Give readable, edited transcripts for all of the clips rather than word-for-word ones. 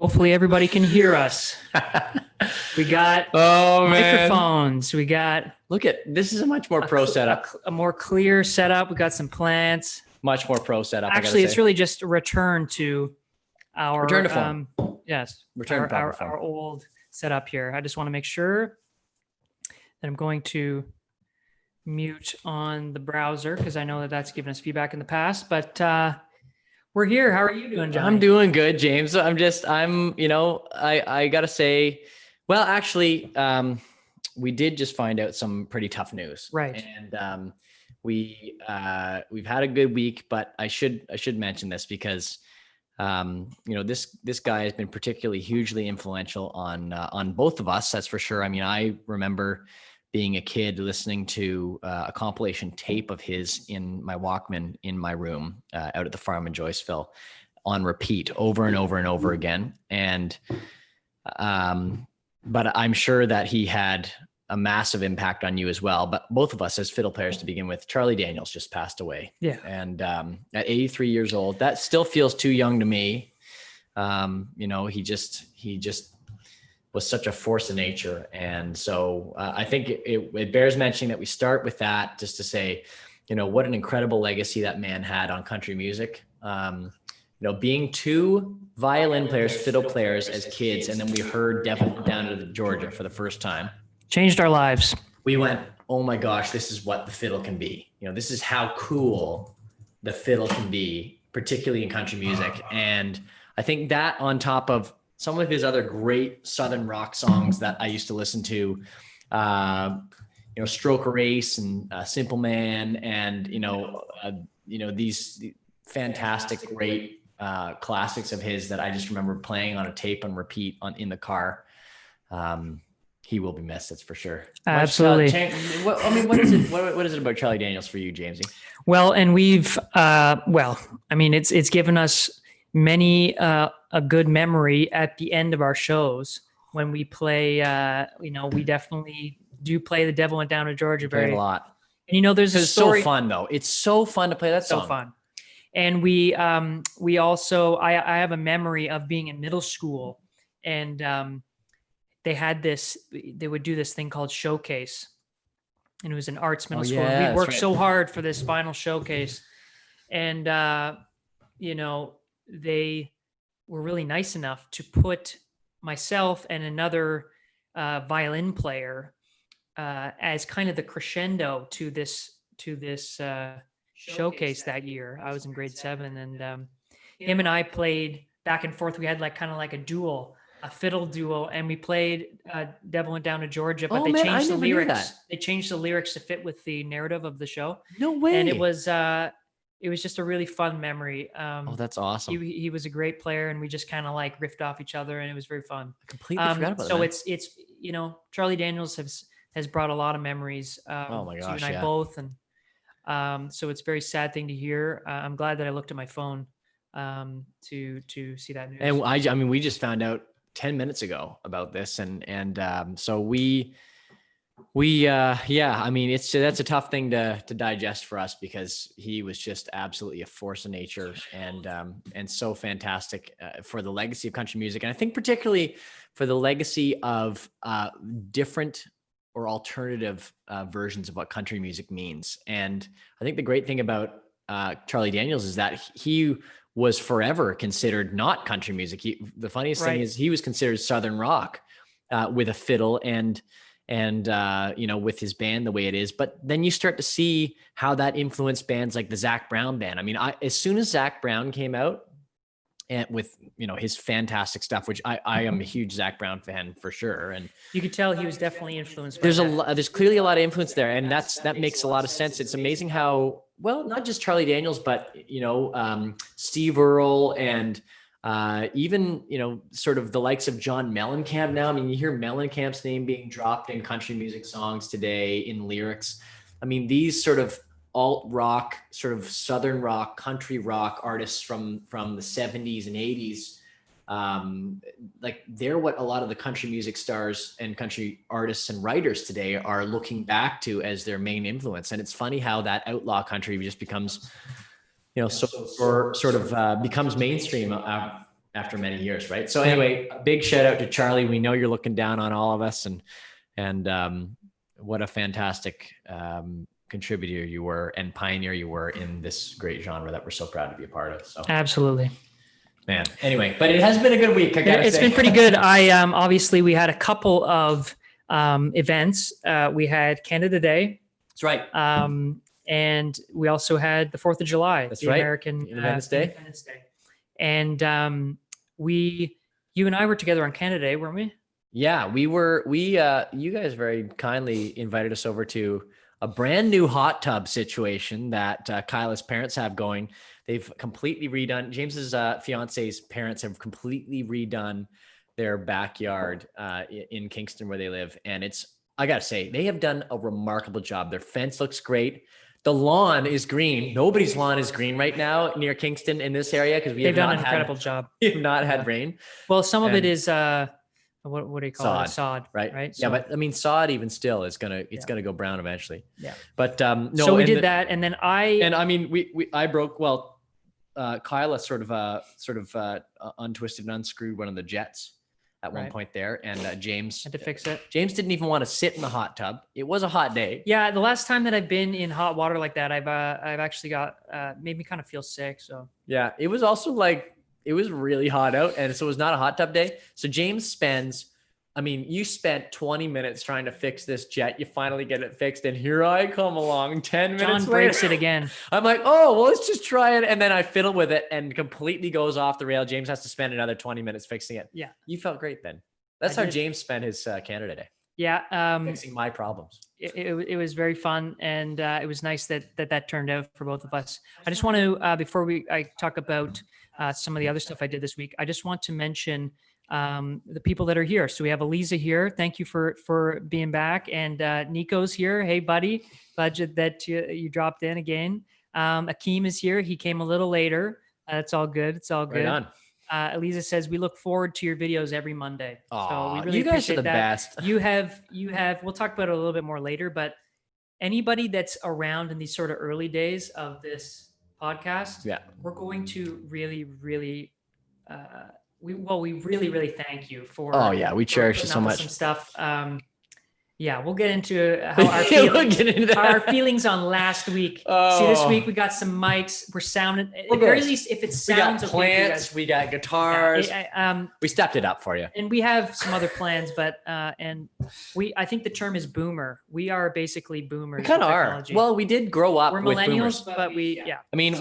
Hopefully everybody can hear us. We got Oh man. microphones. We got Look at this is a much more pro setup. a more clear setup. We got some plants. Much more pro setup. Actually, it's really just a return to our Return to form. Yes, Return to proper form. our old setup here. I just want to make sure that I'm going to mute on the browser because I know that that's given us feedback in the past. But we're here. How are you doing, John? I'm doing good, James. I gotta say, well, actually, we did just find out some pretty tough news. Right. And we've had a good week, but I should mention this because this guy has been particularly hugely influential on both of us. That's for sure. I mean, I remember being a kid listening to a compilation tape of his in my Walkman in my room out at the farm in Joyceville on repeat over and over and over again. And, but I'm sure that he had a massive impact on you as well. But both of us as fiddle players to begin with, Charlie Daniels just passed away. Yeah. And at 83 years old, that still feels too young to me. He just was such a force of nature. And so I think it bears mentioning that we start with that just to say, what an incredible legacy that man had on country music. Being two violin players, fiddle players as kids, and then we heard Devil Down to Georgia for the first time. Changed our lives. We went, oh my gosh, this is what the fiddle can be. This is how cool the fiddle can be, particularly in country music. And I think that on top of some of his other great Southern rock songs that I used to listen to, Stroke a Race and Simple Man, and these fantastic, great classics of his that I just remember playing on a tape on repeat in the car. He will be missed, that's for sure. Absolutely. What is it? What is it about Charlie Daniels for you, Jamesy? Well, and we've it's given us many a good memory at the end of our shows when we play. We definitely do play "The Devil Went Down to Georgia" very a lot. And there's a story. It's so fun though. It's so fun to play that song. So fun. And we also I have a memory of being in middle school, and they would do this thing called showcase, and it was an arts middle school. Yeah, we worked so hard for this final showcase, and they were really nice enough to put myself and another violin player as kind of the crescendo to this showcase that year. I was in grade 7, and him and I played back and forth. We had kind of like a duel, a fiddle duel, and we played Devil Went Down to Georgia, but changed the lyrics. They changed the lyrics to fit with the narrative of the show. No way. And it was just a really fun memory. That's awesome. He was a great player, and we just kind of riffed off each other, and it was very fun. I completely forgot about that. So it's Charlie Daniels has brought a lot of memories. Oh my gosh, to you and I both, and so it's a very sad thing to hear. I'm glad that I looked at my phone to see that news. And I mean, we just found out 10 minutes ago about this, and so we I mean, that's a tough thing to digest for us because he was just absolutely a force of nature and so fantastic for the legacy of country music. And I think particularly for the legacy of different or alternative versions of what country music means. And I think the great thing about Charlie Daniels is that he was forever considered not country music. The funniest thing is he was considered Southern rock with a fiddle and with his band the way it is. But then you start to see how that influenced bands like the Zac Brown band. I mean, as soon as Zac Brown came out and with, his fantastic stuff, which I am a huge Zac Brown fan for sure. And you could tell he was definitely influenced. There's clearly a lot of influence there. And that makes a lot of sense. It's amazing how, well, not just Charlie Daniels, but, Steve Earle and, even, sort of the likes of John Mellencamp now. I mean, you hear Mellencamp's name being dropped in country music songs today in lyrics. I mean, these sort of alt rock, sort of Southern rock, country rock artists from the 70s and 80s, they're what a lot of the country music stars and country artists and writers today are looking back to as their main influence. And it's funny how that outlaw country just becomes, becomes mainstream after many years, right? So anyway, a big shout out to Charlie. We know you're looking down on all of us, and what a fantastic contributor you were and pioneer you were in this great genre that we're so proud to be a part of. So absolutely, man. Anyway, but it has been a good week. It's been pretty good. I obviously we had a couple of events. We had Canada Day. That's right. And we also had the 4th of July. That's the right. American Independence Day. Independence Day. And you and I were together on Canada Day, weren't we? Yeah, we were. You guys very kindly invited us over to a brand new hot tub situation that Kyla's parents have going. They've completely redone. James's fiance's parents have completely redone their backyard in Kingston where they live, and I gotta say, they have done a remarkable job. Their fence looks great. The lawn is green. Nobody's lawn is green right now near Kingston in this area because they've done an incredible job. We have not had rain. Well, some of it is what do you call it? Sod, right? Right. Yeah, but I mean, sod even still is gonna go brown eventually. Yeah. But no. So we did that, and then I mean, I broke. Well, Kyla sort of untwisted and unscrewed one of the jets at one point there, and James had to fix it. James didn't even want to sit in the hot tub. It was a hot day. Yeah, the last time that I've been in hot water like that, I've actually got made me kind of feel sick. So yeah, it was also like it was really hot out, and so it was not a hot tub day. So James spends. I mean, you spent 20 minutes trying to fix this jet. You finally get it fixed. And here I come along 10 minutes later. John breaks it again. I'm like, oh, well, let's just try it. And then I fiddle with it and completely goes off the rail. James has to spend another 20 minutes fixing it. Yeah. You felt great then. That's how James spent his Canada Day. Yeah. Fixing my problems. It was very fun. And it was nice that turned out for both of us. I just want to, before I talk about some of the other stuff I did this week, I just want to mention the people that are here. So we have Eliza here. Thank you for being back. And Nico's here. Hey, buddy. Glad that you dropped in again. Akeem is here. He came a little later. It's all good. It's all good. Right on. Eliza says, we look forward to your videos every Monday. Aww, so we really you guys are the that. best. You have, we'll talk about it a little bit more later, but anybody that's around in these sort of early days of this podcast, we're going to really, really, we really thank you for. Oh yeah, we cherish it so much. Some stuff. Yeah, we'll get into how our feelings on last week. See, this week we got some mics. We're sounding at the very least. If it sounds, we got plants, we got guitars. We stepped it up for you, and we have some other plans. But I think the term is boomer. We are basically boomers. We kind of are. Well, we did grow up. We're with millennials, boomers. but we I mean,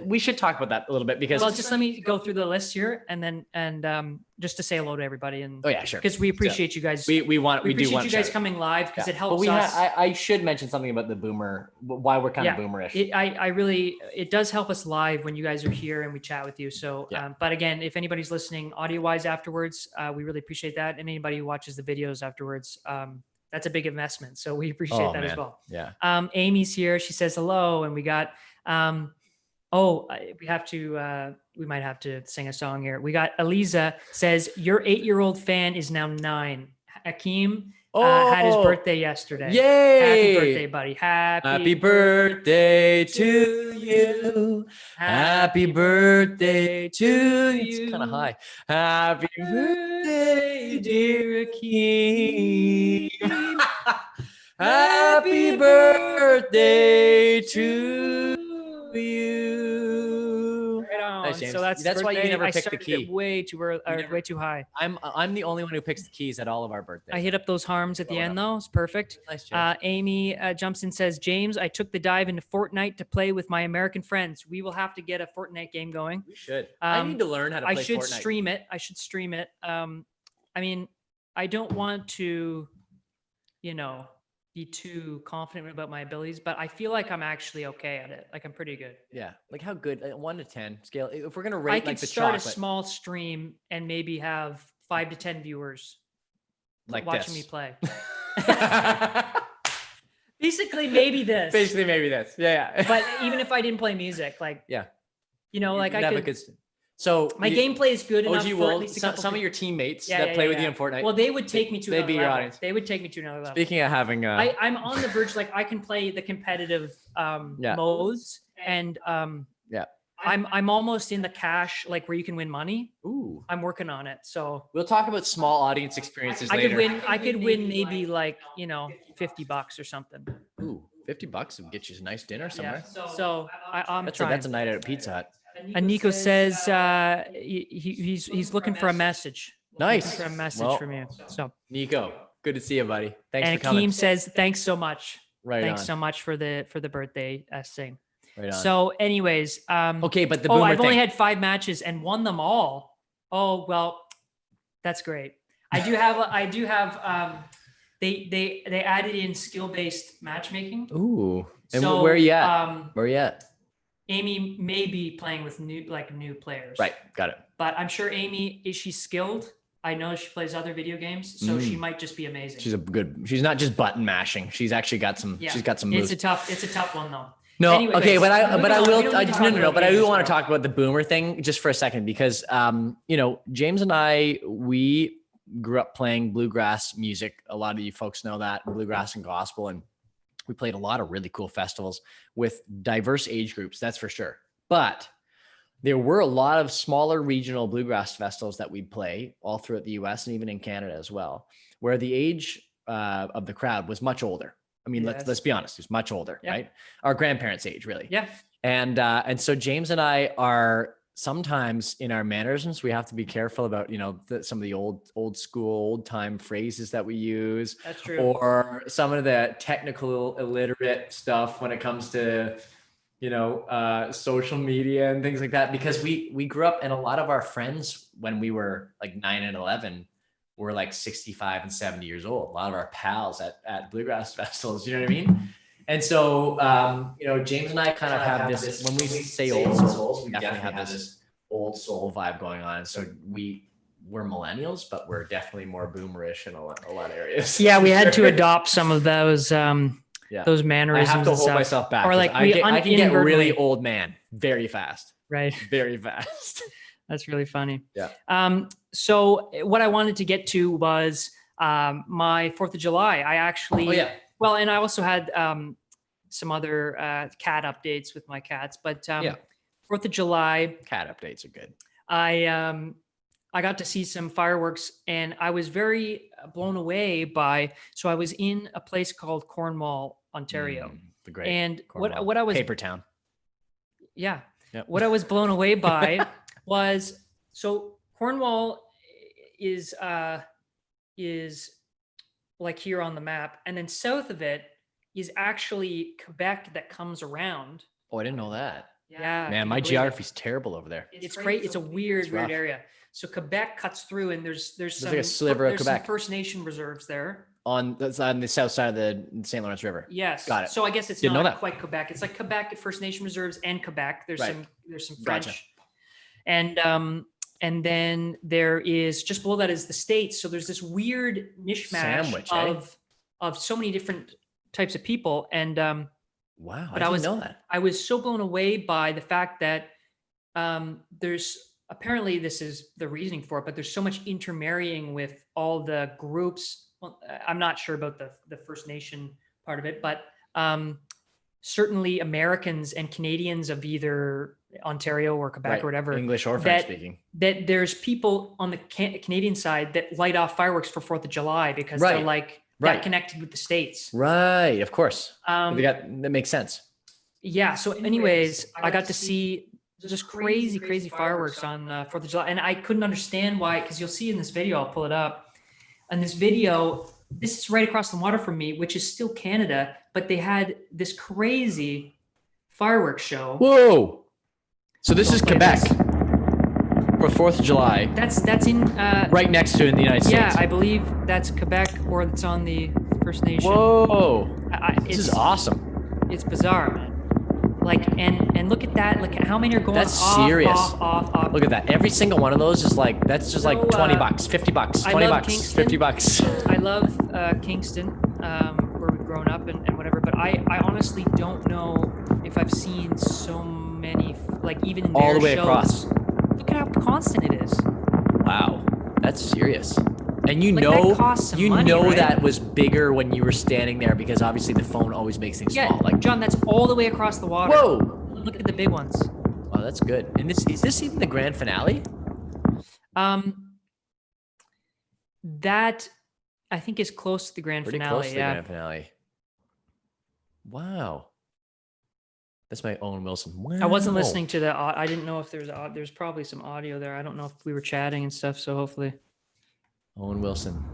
we should talk about that a little bit because. Well, just let me go through the list here, and then just to say hello to everybody. And oh yeah, sure. Because we appreciate you guys. We do want you guys coming live because it helps us. I should mention something about the boomer, why we're kind of boomerish. It does help us live when you guys are here and we chat with you. So, but again, if anybody's listening audio wise afterwards, we really appreciate that. And anybody who watches the videos afterwards, that's a big investment. So we appreciate that as well. Yeah. Amy's here. She says hello. And we got, we might have to sing a song here. We got Eliza says, your 8-year-old fan is now 9. Akeem had his birthday yesterday. Yay! Happy birthday, buddy. Happy birthday to you. Happy birthday to you. It's kind of high. Happy birthday, dear Akeem. Happy birthday to you. Nice, James. So that's why you never pick the key. Way too early, way too high. I'm the only one who picks the keys at all of our birthdays. I hit up those harms at the end though. It's perfect. Nice, James. Amy jumps in, says, James, I took the dive into Fortnite to play with my American friends. We will have to get a Fortnite game going. We should. I need to learn how to play Fortnite. I should stream it. I mean, I don't want to, be too confident about my abilities, but I feel like I'm actually okay at it. Like I'm pretty good. Yeah. Like how good? 1 to 10 scale. If we're gonna rate, I could start a small stream and maybe have 5 to 10 viewers like watching this. me play. Basically, maybe this. Yeah. But even if I didn't play music, like I could. So my gameplay is good enough for at least a couple some of your teammates that play with you in Fortnite. Well, they would take me to another level. Audience. They would take me to another level. Speaking of having, I'm on the verge. Like I can play the competitive modes, and I'm almost in the cash, like where you can win money. Ooh. I'm working on it. So We'll talk about small audience experiences later. I could win maybe like, $50 or something. Ooh, $50 would get you a nice dinner somewhere. Yeah. So I'm trying. That's a night out at Pizza Hut. And Nico says he's looking for a message. Nice. Looking for a message from you. So Nico, good to see you, buddy. Thanks and for coming. Akeem says thanks so much. Right Thanks on. so much for the birthday sing. Right on. So anyways, okay, but the boomer I've only thing. had 5 matches and won them all. Oh, well, that's great. I do have they added in skill-based matchmaking. Ooh. And So, where are you at? Where are you at? Amy may be playing with new players. Right. Got it. But I'm sure Amy, is she skilled? I know she plays other video games, so she might just be amazing. She's not just button mashing. She's actually got some, she's got some moves. It's a tough one though. No, Anyways, okay, but I do will want to talk about the boomer thing just for a second because, James and I, we grew up playing bluegrass music. A lot of you folks know that, bluegrass and gospel, and we played a lot of really cool festivals with diverse age groups, that's for sure. But there were a lot of smaller regional bluegrass festivals that we'd play all throughout the US and even in Canada as well, where the age of the crowd was much older. I mean, let's be honest, it's much older, right? Our grandparents' age, really. Yeah. And so James and I are sometimes in our mannerisms, we have to be careful about, some of the old school, old time phrases that we use. That's true. Or some of the technical illiterate stuff when it comes to, social media and things like that, because we grew up and a lot of our friends when we were like 9 and 11 were like 65 and 70 years old. A lot of our pals at bluegrass festivals, you know what I mean? And so, James and I kind of have this, when we say old souls, we definitely have this old soul vibe going on. And so we're millennials, but we're definitely more boomerish in a lot of areas. Yeah, we had to adopt some of those mannerisms. I have to hold myself back. Or like I can get really old man very fast. Right. Very fast. That's really funny. Yeah. So what I wanted to get to was my 4th of July. I actually, well, and I also had some other cat updates with my cats, but 4th of July. Cat updates are good. I got to see some fireworks and I was very blown away so I was in a place called Cornwall, Ontario. The great and Cornwall. what I was Paper town. Yeah. Yep. What I was blown away by was, so Cornwall is like here on the map, and then south of it is actually Quebec that comes around. Oh, I didn't know that. Yeah. Man, my geography's terrible over there. It's great. It's a weird area. So Quebec cuts through, and there's some like a sliver of Quebec. Some First Nation reserves there. That's on the south side of the St. Lawrence River. Yes. Got it. So I guess it's not quite Quebec. It's like Quebec First Nation reserves and Quebec. There's some French. Gotcha. And then there is just below that is the States. So there's this weird mishmash of so many different types of people. And wow, I didn't know that. I was so blown away by the fact that there's apparently, this is the reasoning for it, but there's so much intermarrying with all the groups. Well, I'm not sure about the First Nation part of it, but certainly Americans and Canadians of either Ontario or Quebec or whatever, English or French speaking, that there's people on the Canadian side that light off fireworks for 4th of July because they're like that connected with the States. Right. Of course. That makes sense. Yeah. So anyways, I got to see just crazy fireworks on 4th of July. And I couldn't understand why, because you'll see in this video, I'll pull it up. And this video, this is right across the water from me, which is still Canada, but they had this crazy fireworks show. Whoa. So this is Quebec for 4th of July. That's in right next to in the United States. Yeah, I believe that's Quebec or it's on the First Nation. Whoa. This is awesome. It's bizarre, man. Like, and look at that. Look at how many are going that's off, serious. off. Look at that. Every single one of those is like, that's just like $20, $50, $20, $50. I love Kingston, where we've grown up and whatever, but I honestly don't know if I've seen so many, like even in all their the way shows. Across. Look at how constant it is. Wow. That's serious. And that was bigger when you were standing there because obviously the phone always makes things small. Like John, that's all the way across the water. Whoa. Look at the big ones. Wow, that's good. And is this even the grand finale? That I think is close to the grand Pretty finale. close to the grand finale. Wow. That's my Owen Wilson. Wow. I wasn't listening to the. I didn't know if there's probably some audio there. I don't know if we were chatting and stuff. So hopefully. Owen Wilson.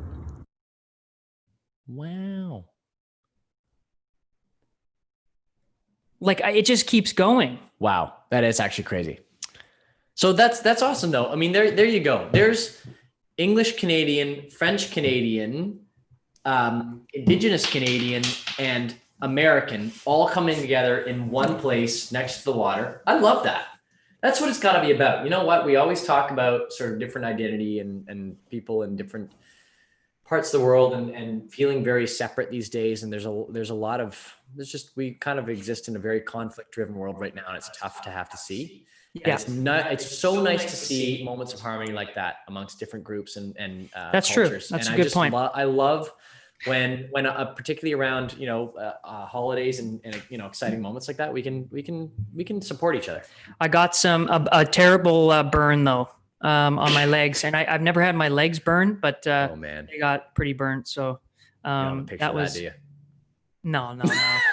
Wow. Like it just keeps going. Wow, that is actually crazy. So that's awesome though. I mean, there you go. There's English Canadian, French Canadian, Indigenous Canadian, and American all coming together in one place next to the water. I love that. That's what it's got to be about. You know what? We always talk about sort of different identity and people in different parts of the world and feeling very separate these days. And there's we kind of exist in a very conflict driven world right now. And it's tough to have to see. Yeah. It's so nice to see moments of harmony like that amongst different groups and that's cultures. True. That's and a good point. I love when particularly around, holidays and exciting moments like that, we can support each other. I got a terrible burn though. On my legs, and I've never had my legs burned, but oh man, they got pretty burnt. So that was no.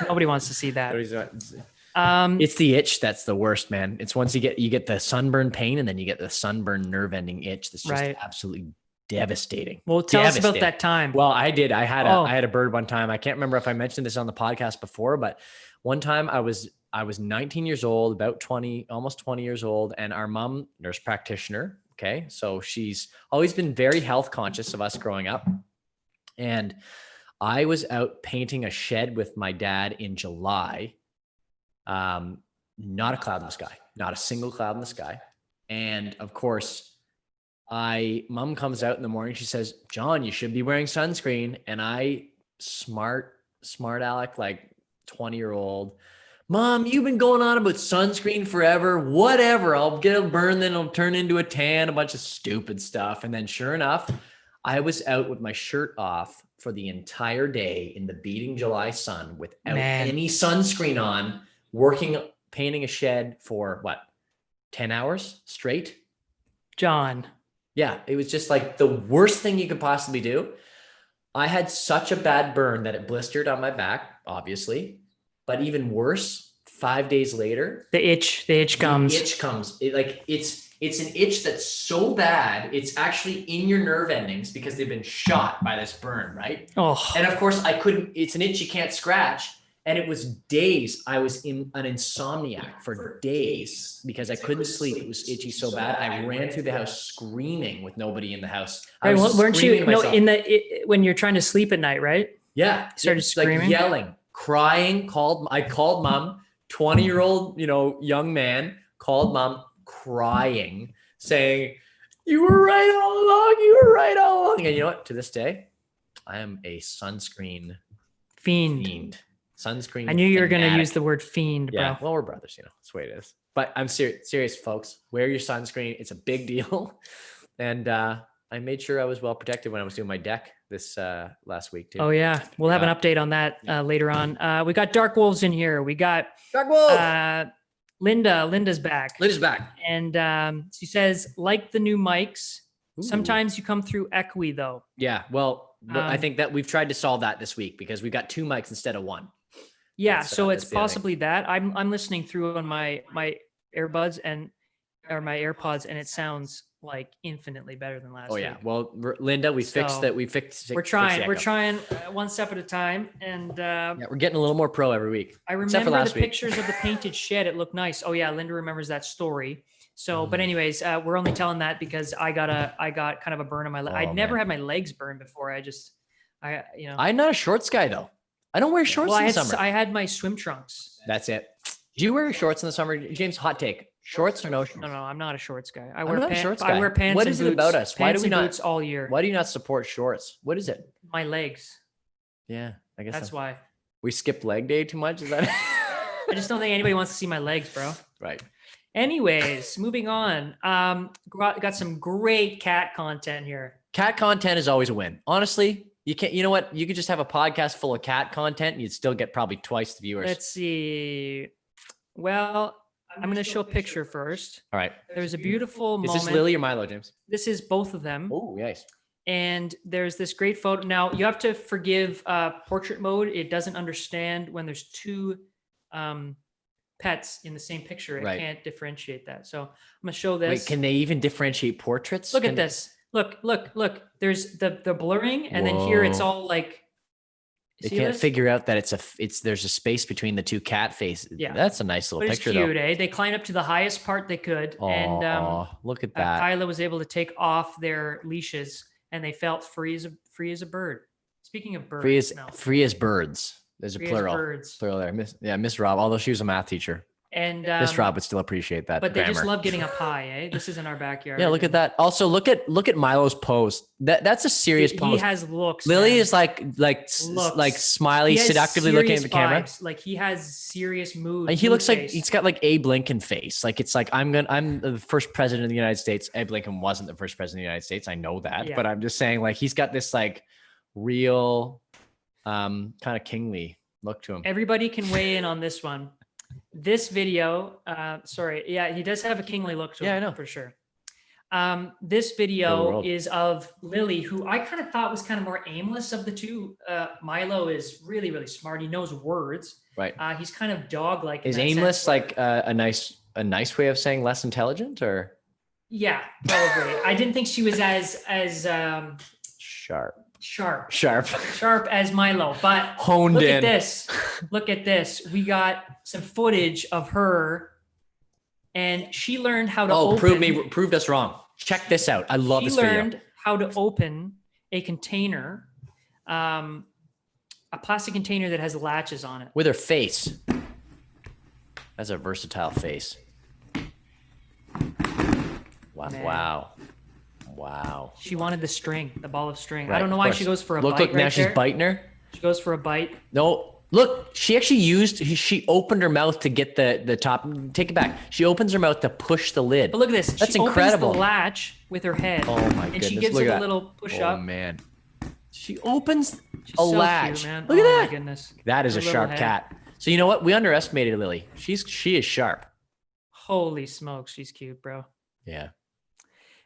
Nobody wants to see that. It's the itch that's the worst, man. It's once you get the sunburn pain, and then you get the sunburn nerve ending itch. That's just absolutely devastating. Well, tell us about that time. Well, I did. I had a bird one time. I can't remember if I mentioned this on the podcast before, but one time I was 19 years old, about 20, almost 20 years old. And our mom, nurse practitioner. Okay. So she's always been very health conscious of us growing up. And I was out painting a shed with my dad in July. Not a cloud in the sky, not a single cloud in the sky. And of course, mom comes out in the morning. She says, John, you should be wearing sunscreen. And I, smart Alec, like 20-year-old, Mom, you've been going on about sunscreen forever. Whatever. I'll get a burn, then it'll turn into a tan, a bunch of stupid stuff. And then sure enough, I was out with my shirt off for the entire day in the beating July sun without any sunscreen on, painting a shed for 10 hours straight? John. Yeah, it was just like the worst thing you could possibly do. I had such a bad burn that it blistered on my back, obviously. But even worse, 5 days later, the itch comes. The itch comes. It's an itch that's so bad, it's actually in your nerve endings because they've been shot by this burn, right? Oh. And of course, it's an itch you can't scratch. And it was days. I was in an insomniac for days because I couldn't sleep. It was itchy so bad. I ran through the house screaming with nobody in the house. Right, weren't you when you're trying to sleep at night, right? Yeah. Started screaming, like yelling. Crying, I called mom, 20-year-old, young man called mom crying, saying, you were right all along. And you know what? To this day, I am a sunscreen fiend. Sunscreen. I knew you were going to use the word fiend, bro. Yeah, well, we're brothers, that's the way it is. But I'm serious, folks. Wear your sunscreen. It's a big deal. And I made sure I was well protected when I was doing my deck this last week too. Oh yeah, we'll have an update on that later on. We got Dark Wolves in here. We got Dark Wolf. Linda's back. Linda's back, and she says, like the new mics, sometimes you come through echoey though. Yeah, well, I think that we've tried to solve that this week because we've got 2 mics instead of 1. Yeah, so it's possibly that. I'm listening through on my earbuds or my AirPods, and it sounds like infinitely better than last week. Oh yeah. Well, Linda, we fixed that. We're trying one step at a time. And we're getting a little more pro every week. I remember the pictures of the painted shed. It looked nice. Oh yeah. Linda remembers that story. So, but anyways, we're only telling that because I got kind of a burn on my leg. I'd never had my legs burned before. I'm not a shorts guy though. I don't wear shorts in the summer. I had my swim trunks. That's it. Do you wear shorts in the summer? James, hot take. Shorts or no shorts? No, I'm not a shorts guy. I wear pants. What is it about us? Why do we not boots all year? Why do you not support shorts? What is it? My legs. Yeah, I guess that's why. We skipped leg day too much. Is that? I just don't think anybody wants to see my legs, bro. Right. Anyways, moving on. Got some great cat content here. Cat content is always a win. Honestly, you can't. You know what? You could just have a podcast full of cat content, and you'd still get probably twice the viewers. Let's see. Well, I'm going to show a picture first. All right. There's a beautiful moment. Is this Lily or Milo, James? This is both of them. Oh, nice. And there's this great photo. Now you have to forgive portrait mode. It doesn't understand when there's two pets in the same picture. It can't differentiate that. So I'm going to show this. Wait, can they even differentiate portraits? Look at this. Look. There's the blurring, and then here it's all like. They can't figure out that there's a space between the two cat faces. Yeah, that's a nice little picture. It's cute, eh? They climbed up to the highest part they could, and look at that. Kyla was able to take off their leashes, and they felt free as a bird. Speaking of birds, free as birds. There's a plural. Plural there. Miss Rob, although she was a math teacher. And Miss Rob would still appreciate that. But they just love getting up high, eh? This is in our backyard. Yeah, look at that. Also, look at Milo's pose. That's a serious pose. He has looks. Lily is like smiley, seductively looking at the camera. Like he has serious mood. Like he looks like he's got like Abe Lincoln face. Like it's like I'm the first president of the United States. Abe Lincoln wasn't the first president of the United States. I know that, but I'm just saying like he's got this like real kind of kingly look to him. Everybody can weigh in on this one. This video, he does have a kingly look to him. Yeah, I know. For sure. This video is of Lily, who I kind of thought was kind of more aimless of the two. Milo is really, really smart. He knows words. Right. He's kind of dog-like. Is aimless like a nice way of saying less intelligent, or? Yeah, probably. I didn't think she was as sharp as Milo, but honed look in. Look at this. We got some footage of her, and she learned how to open. Proved us wrong. Check this out. I love this video. She learned how to open a container, a plastic container that has latches on it. With her face. That's a versatile face. Wow. Man. Wow. She wanted the ball of string. Right, I don't know why she goes for a bite. Look, now she's biting her. She goes for a bite. No, look, she actually she opened her mouth to get the top. Take it back. She opens her mouth to push the lid. But look at this. That's she incredible. Opens the latch with her head. Oh my goodness. And she gives it a little push up. Oh man. She opens She's a so latch. Cute, man. Look at that. My goodness. That is a sharp cat. So you know what? We underestimated Lily. She is sharp. Holy smokes, she's cute, bro. Yeah.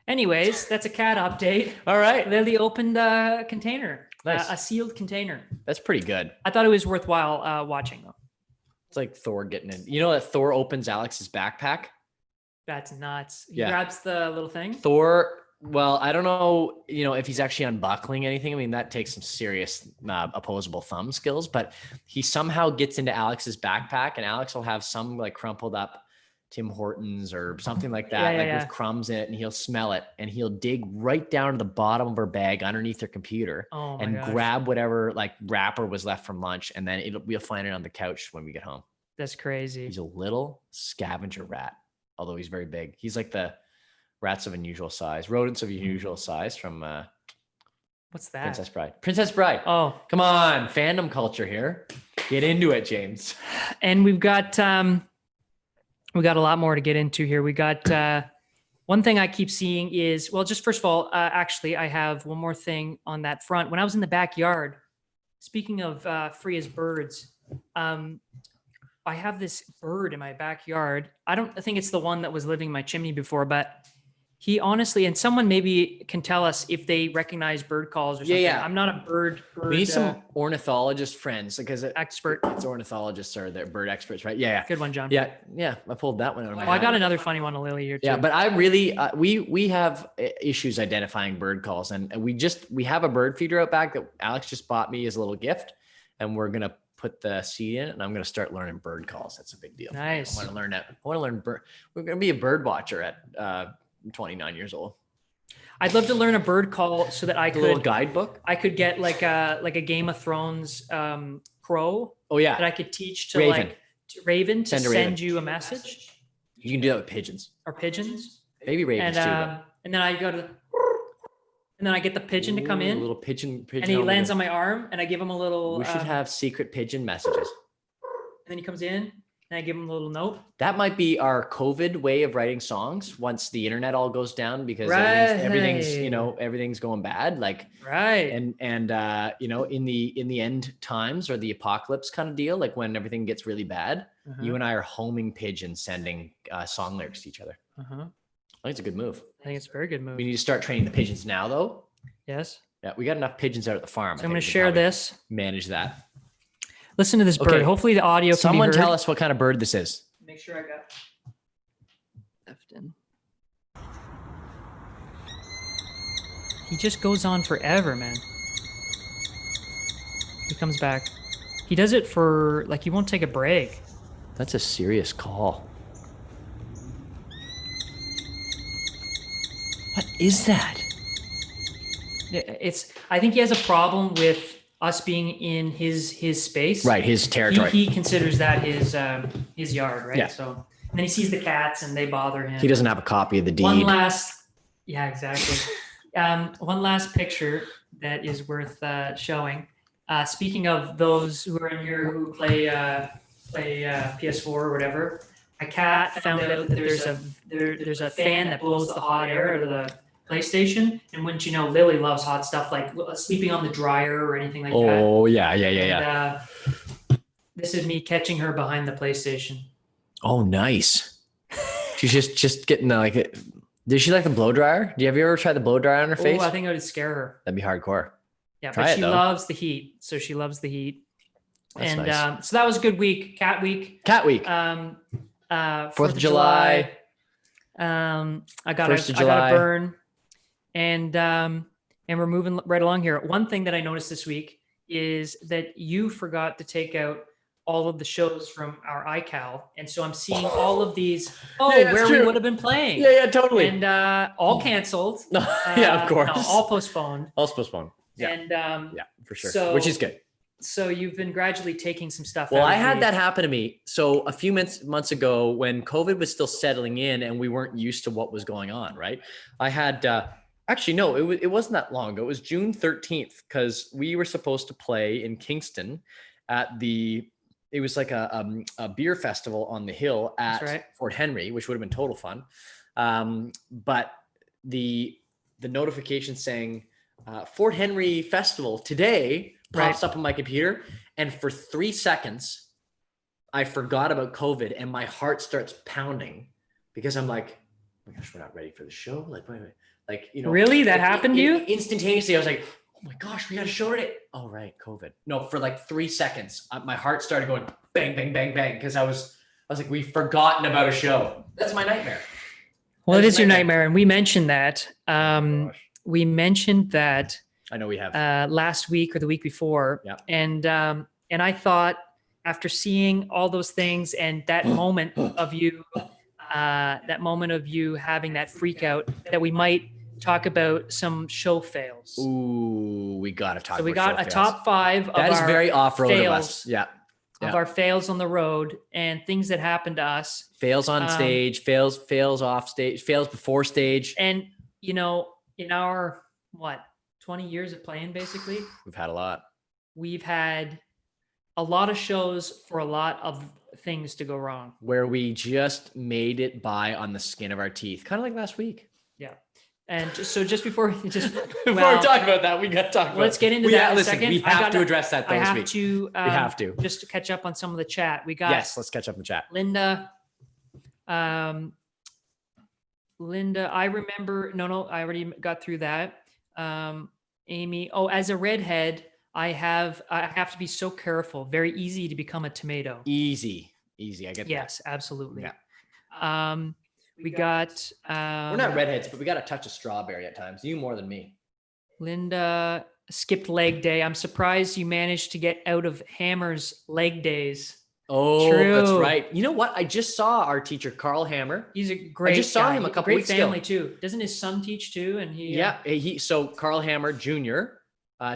Anyways, that's a cat update. All right. Lily opened a container, nice. A sealed container. That's pretty good. I thought it was worthwhile watching, though. It's like Thor getting in. You know that Thor opens Alex's backpack? That's nuts. He grabs the little thing. Thor, well, I don't know, if he's actually unbuckling anything. I mean, that takes some serious opposable thumb skills, but he somehow gets into Alex's backpack, and Alex will have some like crumpled up Tim Hortons or something like that, with crumbs in it, and he'll smell it, and he'll dig right down to the bottom of her bag underneath her computer and grab whatever like wrapper was left from lunch, and then we'll find it on the couch when we get home. That's crazy. He's a little scavenger rat, although he's very big. He's like the rodents of unusual size from what's that? Princess Bride. Oh, come on, fandom culture here. Get into it, James. And we've got a lot more to get into here. We got one thing I keep seeing is, well, just first of all, actually, I have one more thing on that front. When I was in the backyard, speaking of free as birds, I have this bird in my backyard. I think it's the one that was living in my chimney before, but he honestly, and someone maybe can tell us if they recognize bird calls or something. Yeah. I'm not a bird. We need some ornithologist friends because it's ornithologists are the bird experts, right? Yeah. Good one, John. Yeah. I pulled that one out of my I got another funny one to Lily here too. Yeah, but I really, we have issues identifying bird calls, and we have a bird feeder out back that Alex just bought me as a little gift, and we're going to put the seed in it, and I'm going to start learning bird calls. That's a big deal. Nice. I want to learn that. I want to learn bird. We're going to be a bird watcher at 29 years old. I'd love to learn a bird call so that I could, a little guidebook. I could get like a Game of Thrones crow. Oh yeah. That I could teach to Raven to send you a message. You can do that with pigeons. Or pigeons. Maybe ravens too. And then I go to, and then I get the pigeon to come in. A little pigeon. And he lands on my arm, and I give him a little. We should have secret pigeon messages. And then he comes in. And I give him a little note. That might be our COVID way of writing songs once the internet all goes down, because everything's going bad. Like, right. And in the end times or the apocalypse kind of deal, like when everything gets really bad, you and I are homing pigeons, sending song lyrics to each other. I think it's a good move. I think it's a very good move. We need to start training the pigeons now, though. Yes. Yeah, we got enough pigeons out at the farm. So I'm going to share this. Manage that. Listen to this bird. Hopefully the audio can be heard. Someone tell us what kind of bird this is. Make sure I got left in. He just goes on forever, man. He comes back. He does it for, like, he won't take a break. That's a serious call. What is that? I think he has a problem with us being in his space. Right, his territory. He considers that his yard, right? Yeah. So, and then he sees the cats and they bother him. He doesn't have a copy of the deed. Yeah, exactly. One last picture that is worth showing. Speaking of those who are in here who play PS4 or whatever, a cat found out that there's a fan that blows the hot air out of the PlayStation, and wouldn't you know, Lily loves hot stuff like sleeping on the dryer or anything like that. Oh yeah. This is me catching her behind the PlayStation. Oh, nice. She's just getting like. Does she like the blow dryer? Have you ever tried the blow dryer on her face? I think it would scare her. That'd be hardcore. Yeah, but she loves the heat. So she loves the heat. That's nice. So that was a good week. Cat week. 4th of July. I got a burn. And we're moving right along here. One thing that I noticed this week is that you forgot to take out all of the shows from our iCal. And so I'm seeing all of these, where we would have been playing. Yeah, totally. And all canceled. Yeah, of course. No, all postponed. All postponed. Yeah. And yeah, for sure. Which is good. So you've been gradually taking some stuff out. Well, I had had that happen to me. So a few months ago when COVID was still settling in and we weren't used to what was going on, right? I had, actually, no, it wasn't that long ago. It was June 13th because we were supposed to play in Kingston at it was like a beer festival on the hill at Fort Henry, which would have been total fun. But the notification saying Fort Henry Festival today pops up on my computer. And for 3 seconds, I forgot about COVID and my heart starts pounding because I'm like, oh my gosh, we're not ready for the show. Like, wait. Like, you know, really? That happened to you? Instantaneously, I was like, oh my gosh, we got a show today. Oh, right. COVID. No, for like 3 seconds, my heart started going bang, bang, bang, bang. Cause I was like, we've forgotten about a show. That's my nightmare. Well, it is your nightmare. And we mentioned that, I know we have last week or the week before. Yeah. And I thought after seeing all those things and that moment of you, having that freak out, that we might talk about some show fails. Ooh, we got to talk about. So we got a top 5 of that is our very off-road fails, of us. Yeah. Of our fails on the road and things that happened to us. Fails on stage, fails off stage, fails before stage. And, you know, in our, 20 years of playing, basically, we've had a lot. We've had a lot of shows for a lot of things to go wrong. Where we just made it by on the skin of our teeth. Kind of like last week. Yeah. And just before we talk about that, we got to talk about. Let's get into that in a second. We have to address that though. We have to just to catch up on some of the chat. We got let's catch up in chat. Linda, I remember. No, I already got through that. Amy, as a redhead, I have to be so careful. Very easy to become a tomato. Easy. I get that. Yes, absolutely. Yeah. We got. We're not redheads, but we got a touch of strawberry at times. You more than me. Linda skipped leg day. I'm surprised you managed to get out of Hammer's leg days. Oh, True. That's right. You know what? I just saw our teacher, Carl Hammer. He's a great I just saw him a couple weeks ago. Great family too. Doesn't his son teach too? And so Carl Hammer Jr.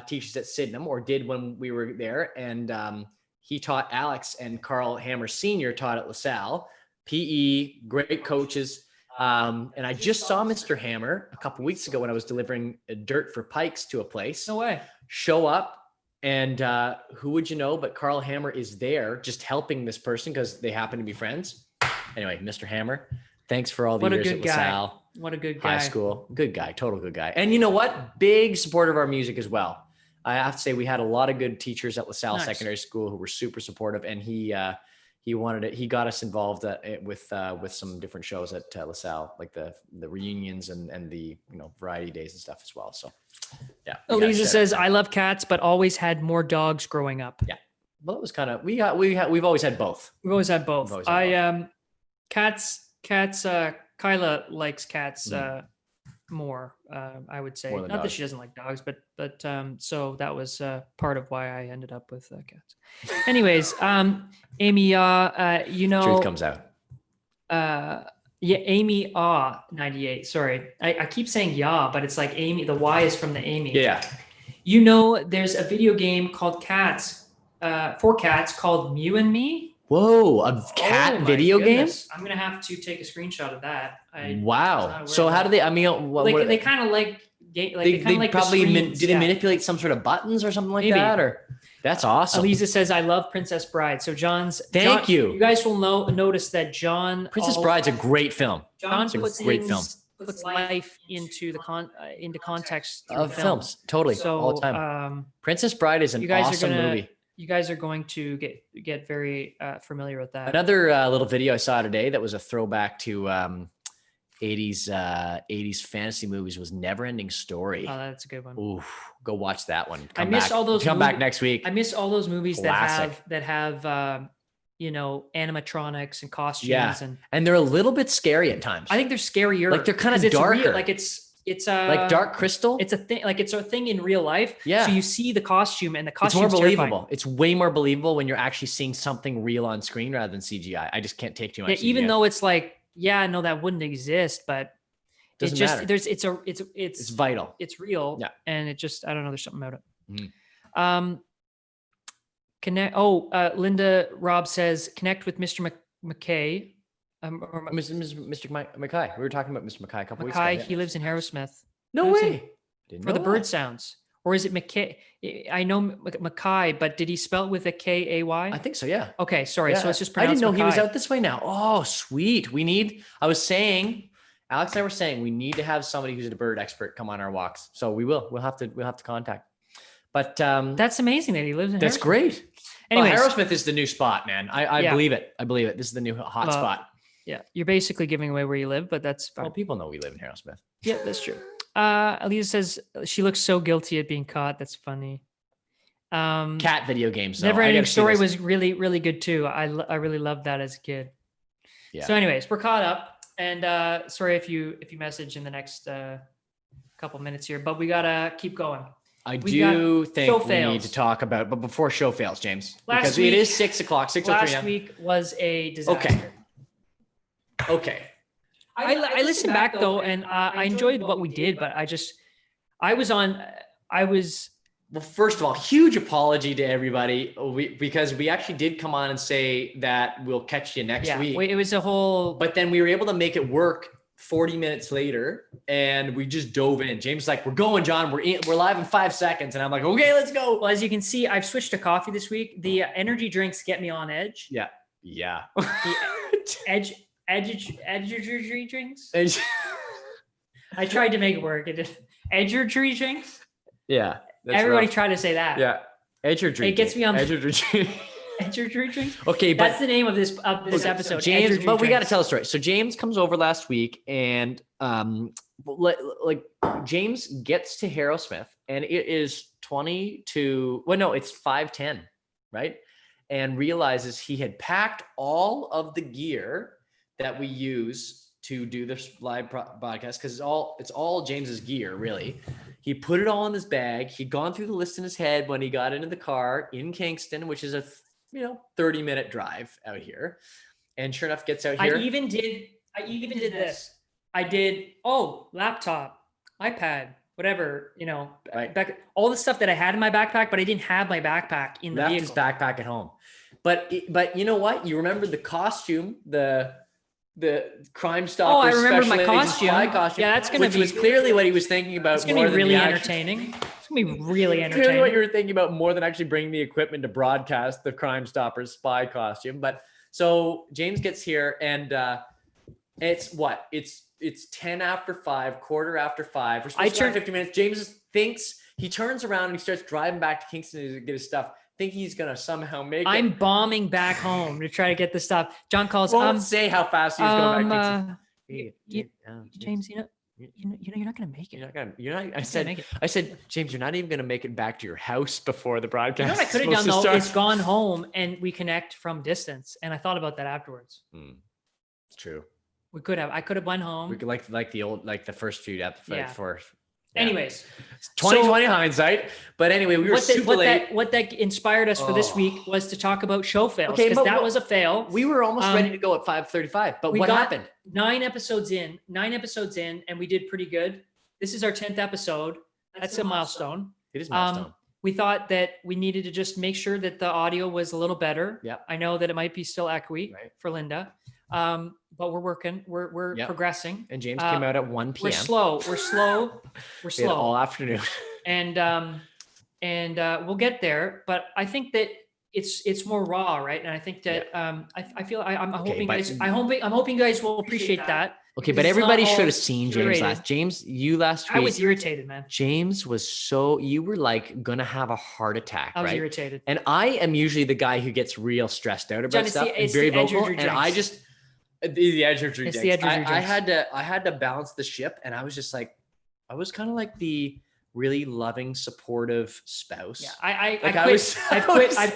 Teaches at Sydenham, or did when we were there. And he taught Alex, and Carl Hammer Sr. taught at LaSalle. PE, great coaches. And I just saw Mr. Hammer a couple weeks ago when I was delivering dirt for pikes to a place. No way. Show up. And who would you know, but Carl Hammer is there just helping this person because they happen to be friends. Anyway, Mr. Hammer, thanks for all the years at LaSalle. What a good guy. High school. Good guy. Total good guy. And you know what? Big supporter of our music as well. I have to say we had a lot of good teachers at LaSalle Secondary School who were super supportive. And he he wanted it. He got us involved with some different shows at LaSalle, like the reunions and the variety days and stuff as well. So yeah. Elisa says, "I love cats, but always had more dogs growing up." Yeah. Well, it was kind of we've always had both. We've always had both. Cats. Kyla likes cats more. I would say, not that she doesn't like dogs, but so that was part of why I ended up with cats. Anyways, Amy, truth comes out. Yeah, Amy 98. Sorry, I keep saying but it's like Amy. The Y is from the Amy. Yeah. There's a video game called Cats, for cats called Mew and Me. Whoa, a cat video game? I'm gonna have to take a screenshot of that. Wow. So how do they? I mean, they kind of like they probably do they manipulate some sort of buttons or something like that? Or that's awesome. Elisa says, "I love Princess Bride." So Thank you. You guys will notice that John. Princess Bride's a great film. John puts life into into context of films. Totally, so, all the time. Princess Bride is an awesome movie. You guys are going to get very familiar with that. Another little video I saw today that was a throwback to 80s fantasy movies was Neverending Story. Oh, that's a good one. Ooh, go watch that one. Come back next week. I miss all those movies Classic. that have animatronics and costumes and they're a little bit scary at times. I think they're scarier. Like they're kind of darker. Like it's like Dark Crystal. It's a thing. Like it's a thing in real life. Yeah. So you see the costume and the costume. It's more believable. It's way more believable when you're actually seeing something real on screen rather than CGI. I just can't take too much. Yeah, even though it's like, no, that wouldn't exist, but doesn't matter. It's vital. It's real. Yeah. And it just, I don't know. There's something about it. Mm-hmm. Linda Robb says, connect with Mr. McKay. Mr. Mackay. We were talking about Mr. Mackay a couple weeks ago. Mackay, he lives in Harrowsmith. No way. For the bird sounds. Or is it McKay? I know Mackay, but did he spell it with a K-A-Y? I think so, yeah. Okay, sorry. Yeah. So it's just I pronounced didn't know Mackay. he was out this way now. Oh, sweet. Alex and I were saying we need to have somebody who's a bird expert come on our walks. So we will. We'll have to contact. But that's amazing that he lives in Harrowsmith. That's great. Anyways, Harrowsmith is the new spot, man. I believe it. I believe it. This is the new hot spot. Yeah, you're basically giving away where you live, but that's fine. Well, people know we live in Harrowsmith. Yeah, that's true. Elisa says she looks so guilty at being caught. That's funny. Cat video games. Neverending Story was really, really good too. I really loved that as a kid. Yeah. So, anyways, we're caught up, and sorry if you message in the next couple minutes here, but we gotta keep going. I do think we need to talk about, but before show fails, James, because it is 6 o'clock. 6:03. Last week was a disaster. Okay. I listened back though, and I enjoyed what we did, but Well, first of all, huge apology to everybody because we actually did come on and say that we'll catch you next week. It was a whole. But then we were able to make it work 40 minutes later, and we just dove in. James was like, "We're going, John. We're live in 5 seconds," and I'm like, "Okay, let's go." Well, as you can see, I've switched to coffee this week. The energy drinks get me on edge. Yeah. Edgertree drinks. I tried to make it work. Edgertree drinks. Yeah. Everybody tried to say that. Yeah. Edgertree. It gets me on Edgertree. Edgertree drinks. Okay, but that's the name of this episode. James, but we got to tell a story. So James comes over last week, and James gets to Harrowsmith, and it is it's 5:10, right? And realizes he had packed all of the gear that we use to do this live broadcast, because it's all James's gear, really. He put it all in his bag. He'd gone through the list in his head when he got into the car in Kingston, which is a 30-minute drive out here. And sure enough, gets out here. I even did this. I did laptop, iPad, whatever, right. Back, all the stuff that I had in my backpack, but I didn't have my backpack in the vehicle. Left his backpack at home. But you know what? You remember the costume, the Crime Stoppers. I remember my costume. Yeah, that's going to be. Which was clearly what he was thinking about. It's going to be really entertaining. It's going to be really entertaining. Clearly what you were thinking about more than actually bringing the equipment to broadcast the Crime Stoppers spy costume. But so James gets here, and it's 10 after 5, quarter after 5. We're supposed to have 50 minutes. James thinks he turns around and he starts driving back to Kingston to get his stuff. think he's gonna somehow make it. I'm bombing back home to try to get the stuff. John calls. Won't say how fast he's going back. James, you're not gonna make it. I said, James, you're not even gonna make it back to your house before the broadcast. You know what I could have done though? It's gone home and we connect from distance. And I thought about that afterwards. It's true. We could have. I could have went home. We could like the first few episodes for. Yeah. Anyways, 2020 hindsight. But anyway, we were super late. What that inspired us for this week was to talk about show fails, because that was a fail. We were almost ready to go at 5:35, but what happened? 9 episodes in, and we did pretty good. This is our 10th episode. That's a milestone. It is a milestone. We thought that we needed to just make sure that the audio was a little better. Yeah. I know that it might be still echoey for Linda. But we're working, we're progressing. And James came out at 1 p.m. We're slow all afternoon. And we'll get there. But I think that it's more raw, right? And I think that I feel I'm hoping you guys will appreciate that. Okay, but everybody should have seen James last week. I was irritated, man. James was you were like gonna have a heart attack. I was irritated. And I am usually the guy who gets real stressed out about stuff and very vocal. And I just the edge of your drinks. I had to balance the ship, and I was just like, I was kind of like the really loving, supportive spouse. Yeah, I've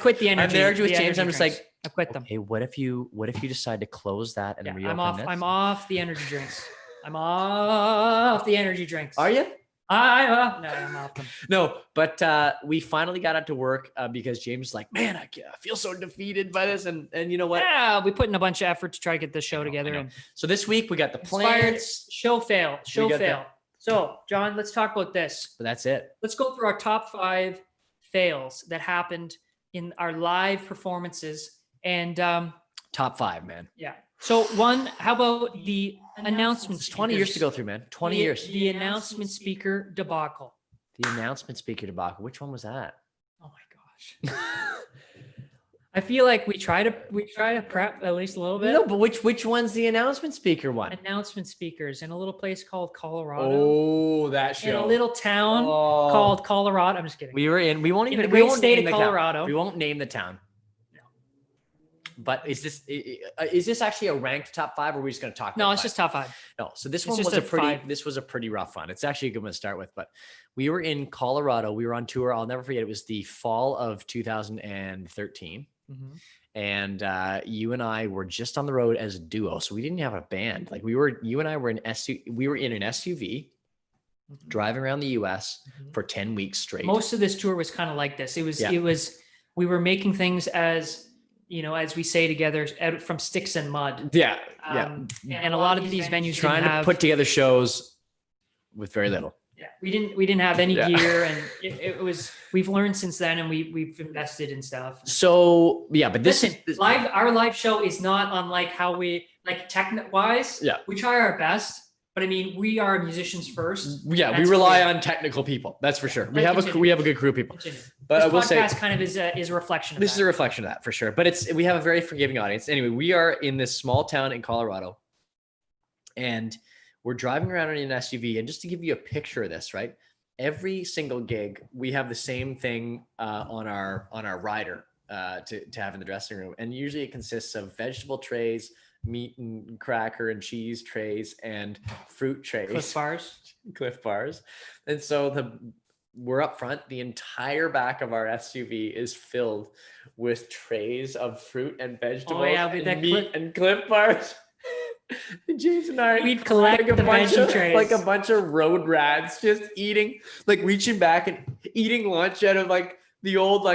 quit the energy. I'm there with James. I'm just like, I quit them. Hey, what if you decide to close that and reopen this? I'm off the energy drinks. I'm off the energy drinks. Are you? No, I'm off them. No, but we finally got out to work because James was like, man, I feel so defeated by this. And you know what? Yeah, we put in a bunch of effort to try to get this show together. And so this week we got the plans. Show fail. So, John, let's talk about this. But that's it. Let's go through our top 5 fails that happened in our live performances. And top 5, man. Yeah. So one, how about the announcements? 20 years to go through, man. 20 years. The announcement speaker debacle. The announcement speaker debacle. Which one was that? Oh my gosh. I feel like we try to prep at least a little bit. No, but which one's the announcement speaker one? Announcement speakers in a little place called Colorado. Oh, that show. In a little town called Colorado. I'm just kidding. We won't even. In the great state of Colorado. We won't name the town. But is this actually a ranked top 5, or are we just going to talk? No, it's just top 5. No, so this one was a pretty rough one. It's actually a good one to start with. But we were in Colorado. We were on tour. I'll never forget. It was the fall of 2013, and you and I were just on the road as a duo. So we didn't have a band. Like you and I were in an SUV. Driving around the U.S. for 10 weeks straight. Most of this tour was kind of like this. It was we were making things as we say together, from sticks and mud. Yeah. And a lot of these venues trying to put together shows with very little. Yeah. We didn't have any gear, and it was, we've learned since then, and we've invested in stuff. So yeah, but our live show is not unlike how we technique wise. Yeah. We try our best. But I mean, we are musicians first. Yeah, we rely on technical people. That's for sure. We have a good crew of people. But this I will say, podcast kind of is a reflection of that. This is a reflection of that for sure. But we have a very forgiving audience. Anyway, we are in this small town in Colorado, and we're driving around in an SUV. And just to give you a picture of this, right? Every single gig, we have the same thing on our rider to have in the dressing room, and usually it consists of vegetable trays, meat and cracker and cheese trays, and fruit trays. Cliff bars. And so we're up front. The entire back of our SUV is filled with trays of fruit and vegetables and meat and Cliff bars. And James and I, we'd collect the veggie trays. Like a bunch of road rats, just eating, reaching back and eating lunch out of the old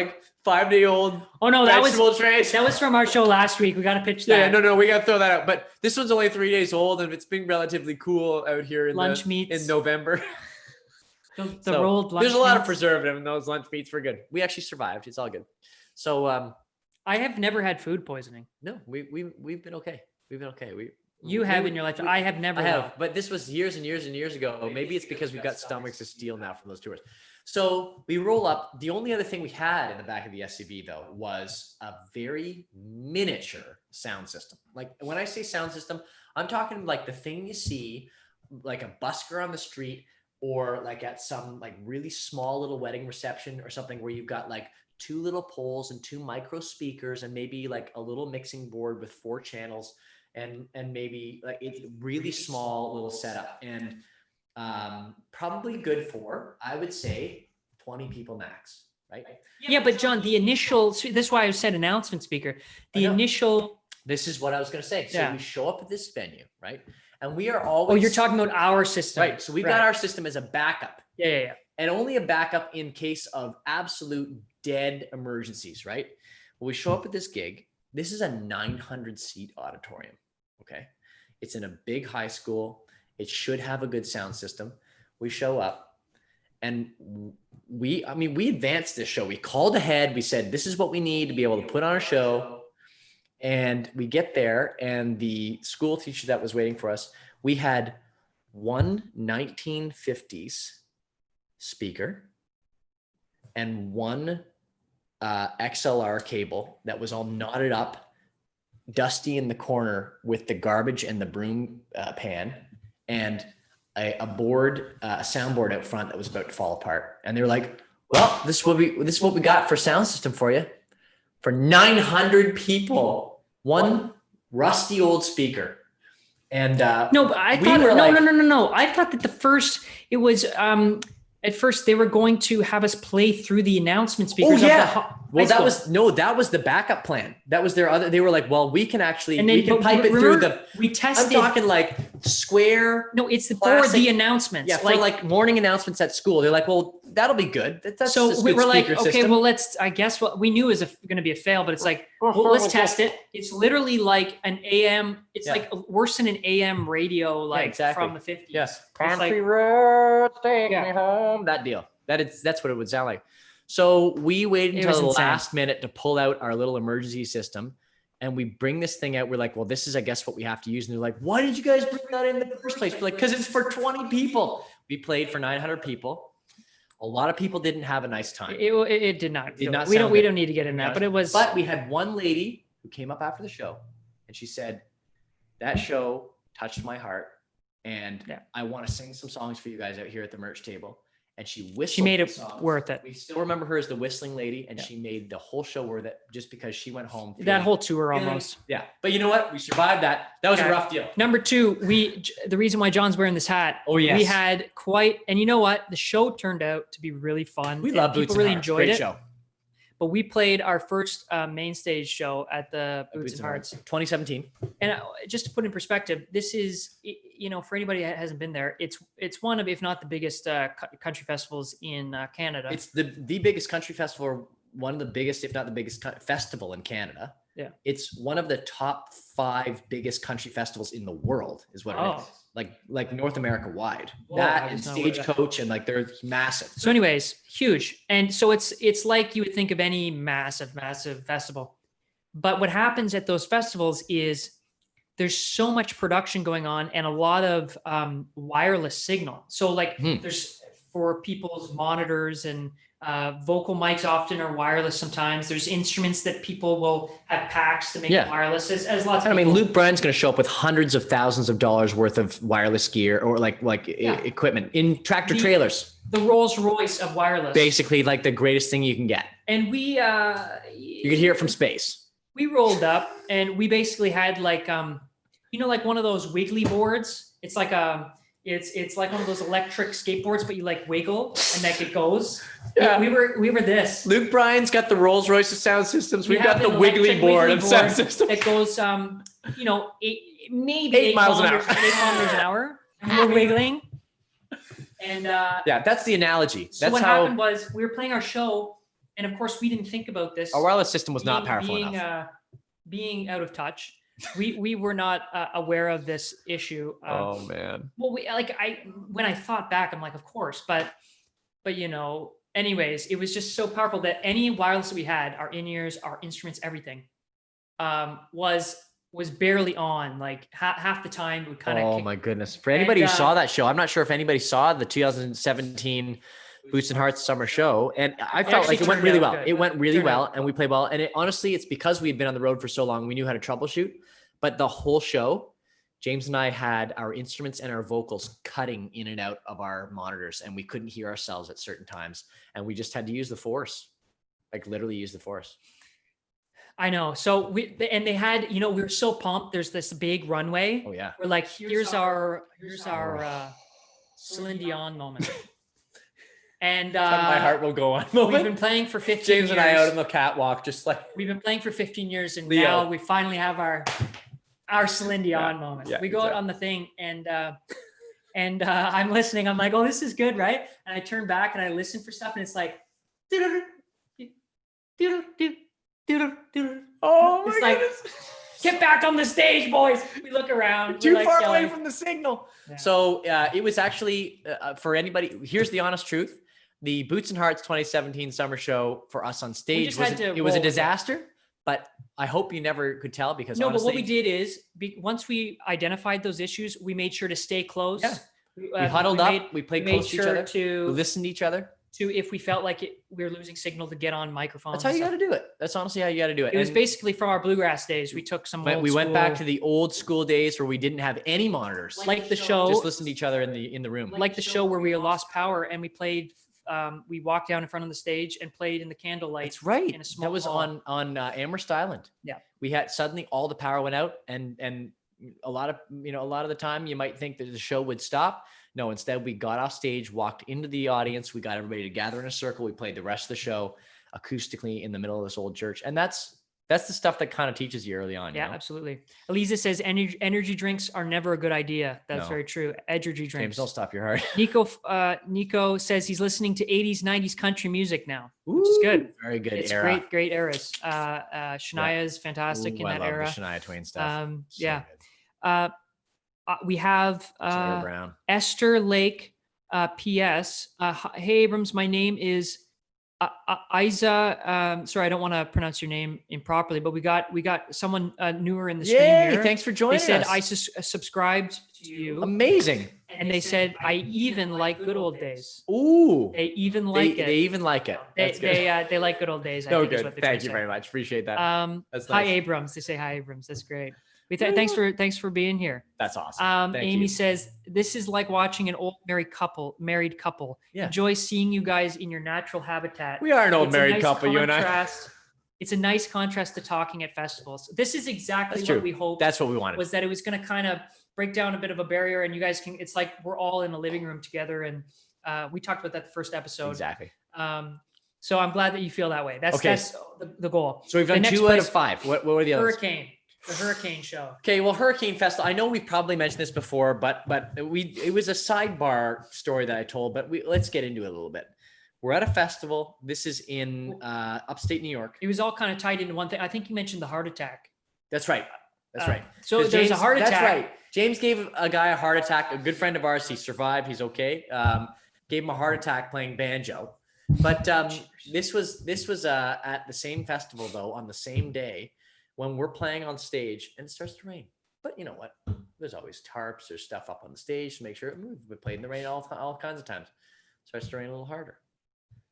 5-day-old vegetable trays. That was from our show last week. We got to pitch that. Yeah, no, we got to throw that out. But this one's only 3 days old, and it's been relatively cool out here in November. Rolled lunch. There's a lot of preservative in those lunch meats. We're good. We actually survived. It's all good. So I have never had food poisoning. No, we've been okay. We've been okay. You have in your life. I have never. I have, but this was years and years and years ago. Maybe it's because we've got stomachs of steel now from those tours. So we roll up. The only other thing we had in the back of the SUV, though, was a very miniature sound system. Like when I say sound system, I'm talking like the thing you see, like a busker on the street, or like at some really small little wedding reception or something, where you've got 2 little poles and 2 micro speakers and maybe like a little mixing board with 4 channels and maybe like it's really small little setup and probably good for, I would say, 20 people max, right? Yeah, but John, the initial, so this is why I said announcement speaker, the initial. This is what I was going to say. So Yeah. we show up at this venue, right? And we are always. Oh, you're talking about our system. Right. So we've got our system as a backup. Yeah. And only a backup in case of absolute dead emergencies, right? Well, we show up at this gig. This is a 900 seat auditorium. Okay. It's in a big high school. It should have a good sound system. We show up and we advanced this show. We called ahead. We said, this is what we need to be able to put on a show. And we get there and the school teacher that was waiting for us, we had one 1950s speaker and one XLR cable that was all knotted up, dusty in the corner with the garbage and the broom pan, and a soundboard out front that was about to fall apart. And they were like, well, this is what we got for sound system for you. For 900 people, one rusty old speaker. And no, but I thought no. I thought that it was at first they were going to have us play through the announcement speakers. Well, that was the backup plan. That was their other. They were like, well, we can actually pipe it through the. We tested. I'm talking like square. No, it's for the announcements. Yeah, for like morning announcements at school. They're like, well, that'll be good. That's so we were like, okay, system. well, I guess what we knew was going to be a fail, but it's like, well, let's test it. It's literally like an AM. It's like worse than an AM radio, like from the 50s. Yes. Country roads take me home. That deal. That's what it would sound like. So we waited until the last minute to pull out our little emergency system, and we bring this thing out. We're like, well, this is, I guess, what we have to use. And they're like, why did you guys bring that in the first place? We're like, because it's for 20 people. We played for 900 people. A lot of people didn't have a nice time. It did not. We don't need to get in that, but it was. But we had one lady who came up after the show, and she said, that show touched my heart, and I want to sing some songs for you guys out here at the merch table. And she whistled. She made it worth it. We still remember her as the whistling lady, and she made the whole show worth it just because she went home. That whole tour almost. Yeah. But you know what? We survived that. That was a rough deal. Number 2, the reason why John's wearing this hat. Oh, yes. We had and you know what? The show turned out to be really fun. We loved People really enjoyed it. Show. But we played our first main stage show at the Boots and Hearts. 2017. And just to put in perspective, this is, for anybody that hasn't been there, it's one of, if not the biggest country festivals in Canada. It's the biggest country festival, or one of the biggest, if not the biggest festival in Canada. Yeah. It's one of the top 5 biggest country festivals in the world is what it is. Like North America wide. That and Stagecoach, and like they're massive. So anyways, huge. And so it's like you would think of any massive festival. But what happens at those festivals is there's so much production going on and a lot of wireless signal. So like there's for people's monitors and vocal mics often are wireless sometimes. There's instruments that people will have packs to make it wireless as lots of people. I mean, Luke Bryan's going to show up with hundreds of thousands of dollars worth of wireless gear or like equipment in tractor trailers. The Rolls Royce of wireless. Basically like the greatest thing you can get. And we you could hear it from space. We rolled up and we basically had like like one of those wiggly boards. It's like it's like one of those electric skateboards, but you like wiggle and like it goes. Yeah. We were this. Luke Bryan's got the Rolls Royce of sound systems. We've got the wiggly board of sound systems. It goes, 8 miles an hour. 8 kilometers an hour. And we're wiggling. And that's the analogy. So what happened was we were playing our show, and of course we didn't think about this. Our wireless system was not powerful enough. Being out of touch. We were not aware of this issue. Oh man. Well, when I thought back, I'm like, of course, but anyways, it was just so powerful that any wireless that we had, our in-ears, our instruments, everything, was barely on. Like half the time we kind of. Oh my goodness! For anybody who saw that show, I'm not sure if anybody saw the 2017 Boots and Hearts summer show, and I felt like it went really well. It went really well, and we played well. And honestly, it's because we had been on the road for so long, we knew how to troubleshoot. But the whole show, James and I had our instruments and our vocals cutting in and out of our monitors, and we couldn't hear ourselves at certain times, and we just had to use the force. like literally use the force. I know. So they had, we were so pumped. There's this big runway. Oh yeah. We're like, here's our Celine Dion moment. And my heart will go on. We've been playing for 15 James years. and I out on the catwalk, just like we've been playing for 15 years, and Leo. now we finally have our Celine Dion moment. Yeah, we go out on the thing, and I'm listening. I'm like, oh, this is good, right? And I turn back and I listen for stuff, and it's like, oh it's my like, goodness. Get back on the stage, boys. We look around. Too like far yelling. away from the signal. Yeah. So it was actually, for anybody, here's the honest truth. The Boots and Hearts 2017 summer show for us on stage, it was a disaster, but I hope you never could tell because honestly, but what we did is once we identified those issues, we made sure to stay close. Yeah. We huddled up, we played close to each other, we listened to each other. If we felt like we were losing signal, to get on microphones. That's how you got to do it. That's honestly how you got to do it. It was basically from our bluegrass days. We took some. We went back to the old school days where we didn't have any monitors. Like the show, just listen to each other in the room. Like the show where we lost power and we played. We walked down in front of the stage and played in the candlelight. That's right. In a small that was hall. on Amherst Island. Yeah. We had suddenly all the power went out, and a lot of the time you might think that the show would stop. No, instead we got off stage, walked into the audience. We got everybody to gather in a circle. We played the rest of the show acoustically in the middle of this old church. And that's the stuff that kind of teaches you early on. Yeah, absolutely. Eliza says energy drinks are never a good idea. That's very true. Energy drinks. James, don't stop your heart. Nico says he's listening to 80s, 90s country music now, which is good. Very good. It's era. great eras. Shania is fantastic in that era. The Shania Twain stuff. Yeah. We have Esther Lake. P.S. Hey Abrams, my name is Isa. Sorry, I don't want to pronounce your name improperly, but we got someone newer in the stream here. Thanks for joining us. They said I subscribed to you. Amazing. And they said I even like good old days. Ooh. They even like it. They even like it. They like good old days. I think good. Is what Thank you very much. Appreciate that. That's nice. Hi Abrams. They say hi Abrams. That's great. Thanks for being here. That's awesome. Amy says this is like watching an old married couple. Yeah. Enjoy seeing you guys in your natural habitat. We are an old married couple, you and I. It's a nice contrast to talking at festivals. This is exactly what we hoped. That's what we wanted. Was that it was going to kind of break down a bit of a barrier, and you guys can. It's like we're all in a living room together, and we talked about that the first episode. Exactly. So I'm glad that you feel that way. That's the goal. So we've done 2 out of 5. What were the others? The Hurricane show. Okay, well, Hurricane Festival. I know we've probably mentioned this before, but it was a sidebar story that I told. But let's get into it a little bit. We're at a festival. This is in upstate New York. It was all kind of tied into one thing. I think you mentioned the heart attack. That's right. That's right. So there's a heart attack. That's right. James gave a guy a heart attack. A good friend of ours. He survived. He's okay. Gave him a heart attack playing banjo. But this was at the same festival though on the same day. When we're playing on stage and it starts to rain. But you know what? There's always tarps, there's stuff up on the stage to make sure we played in the rain all kinds of times. Starts to rain a little harder.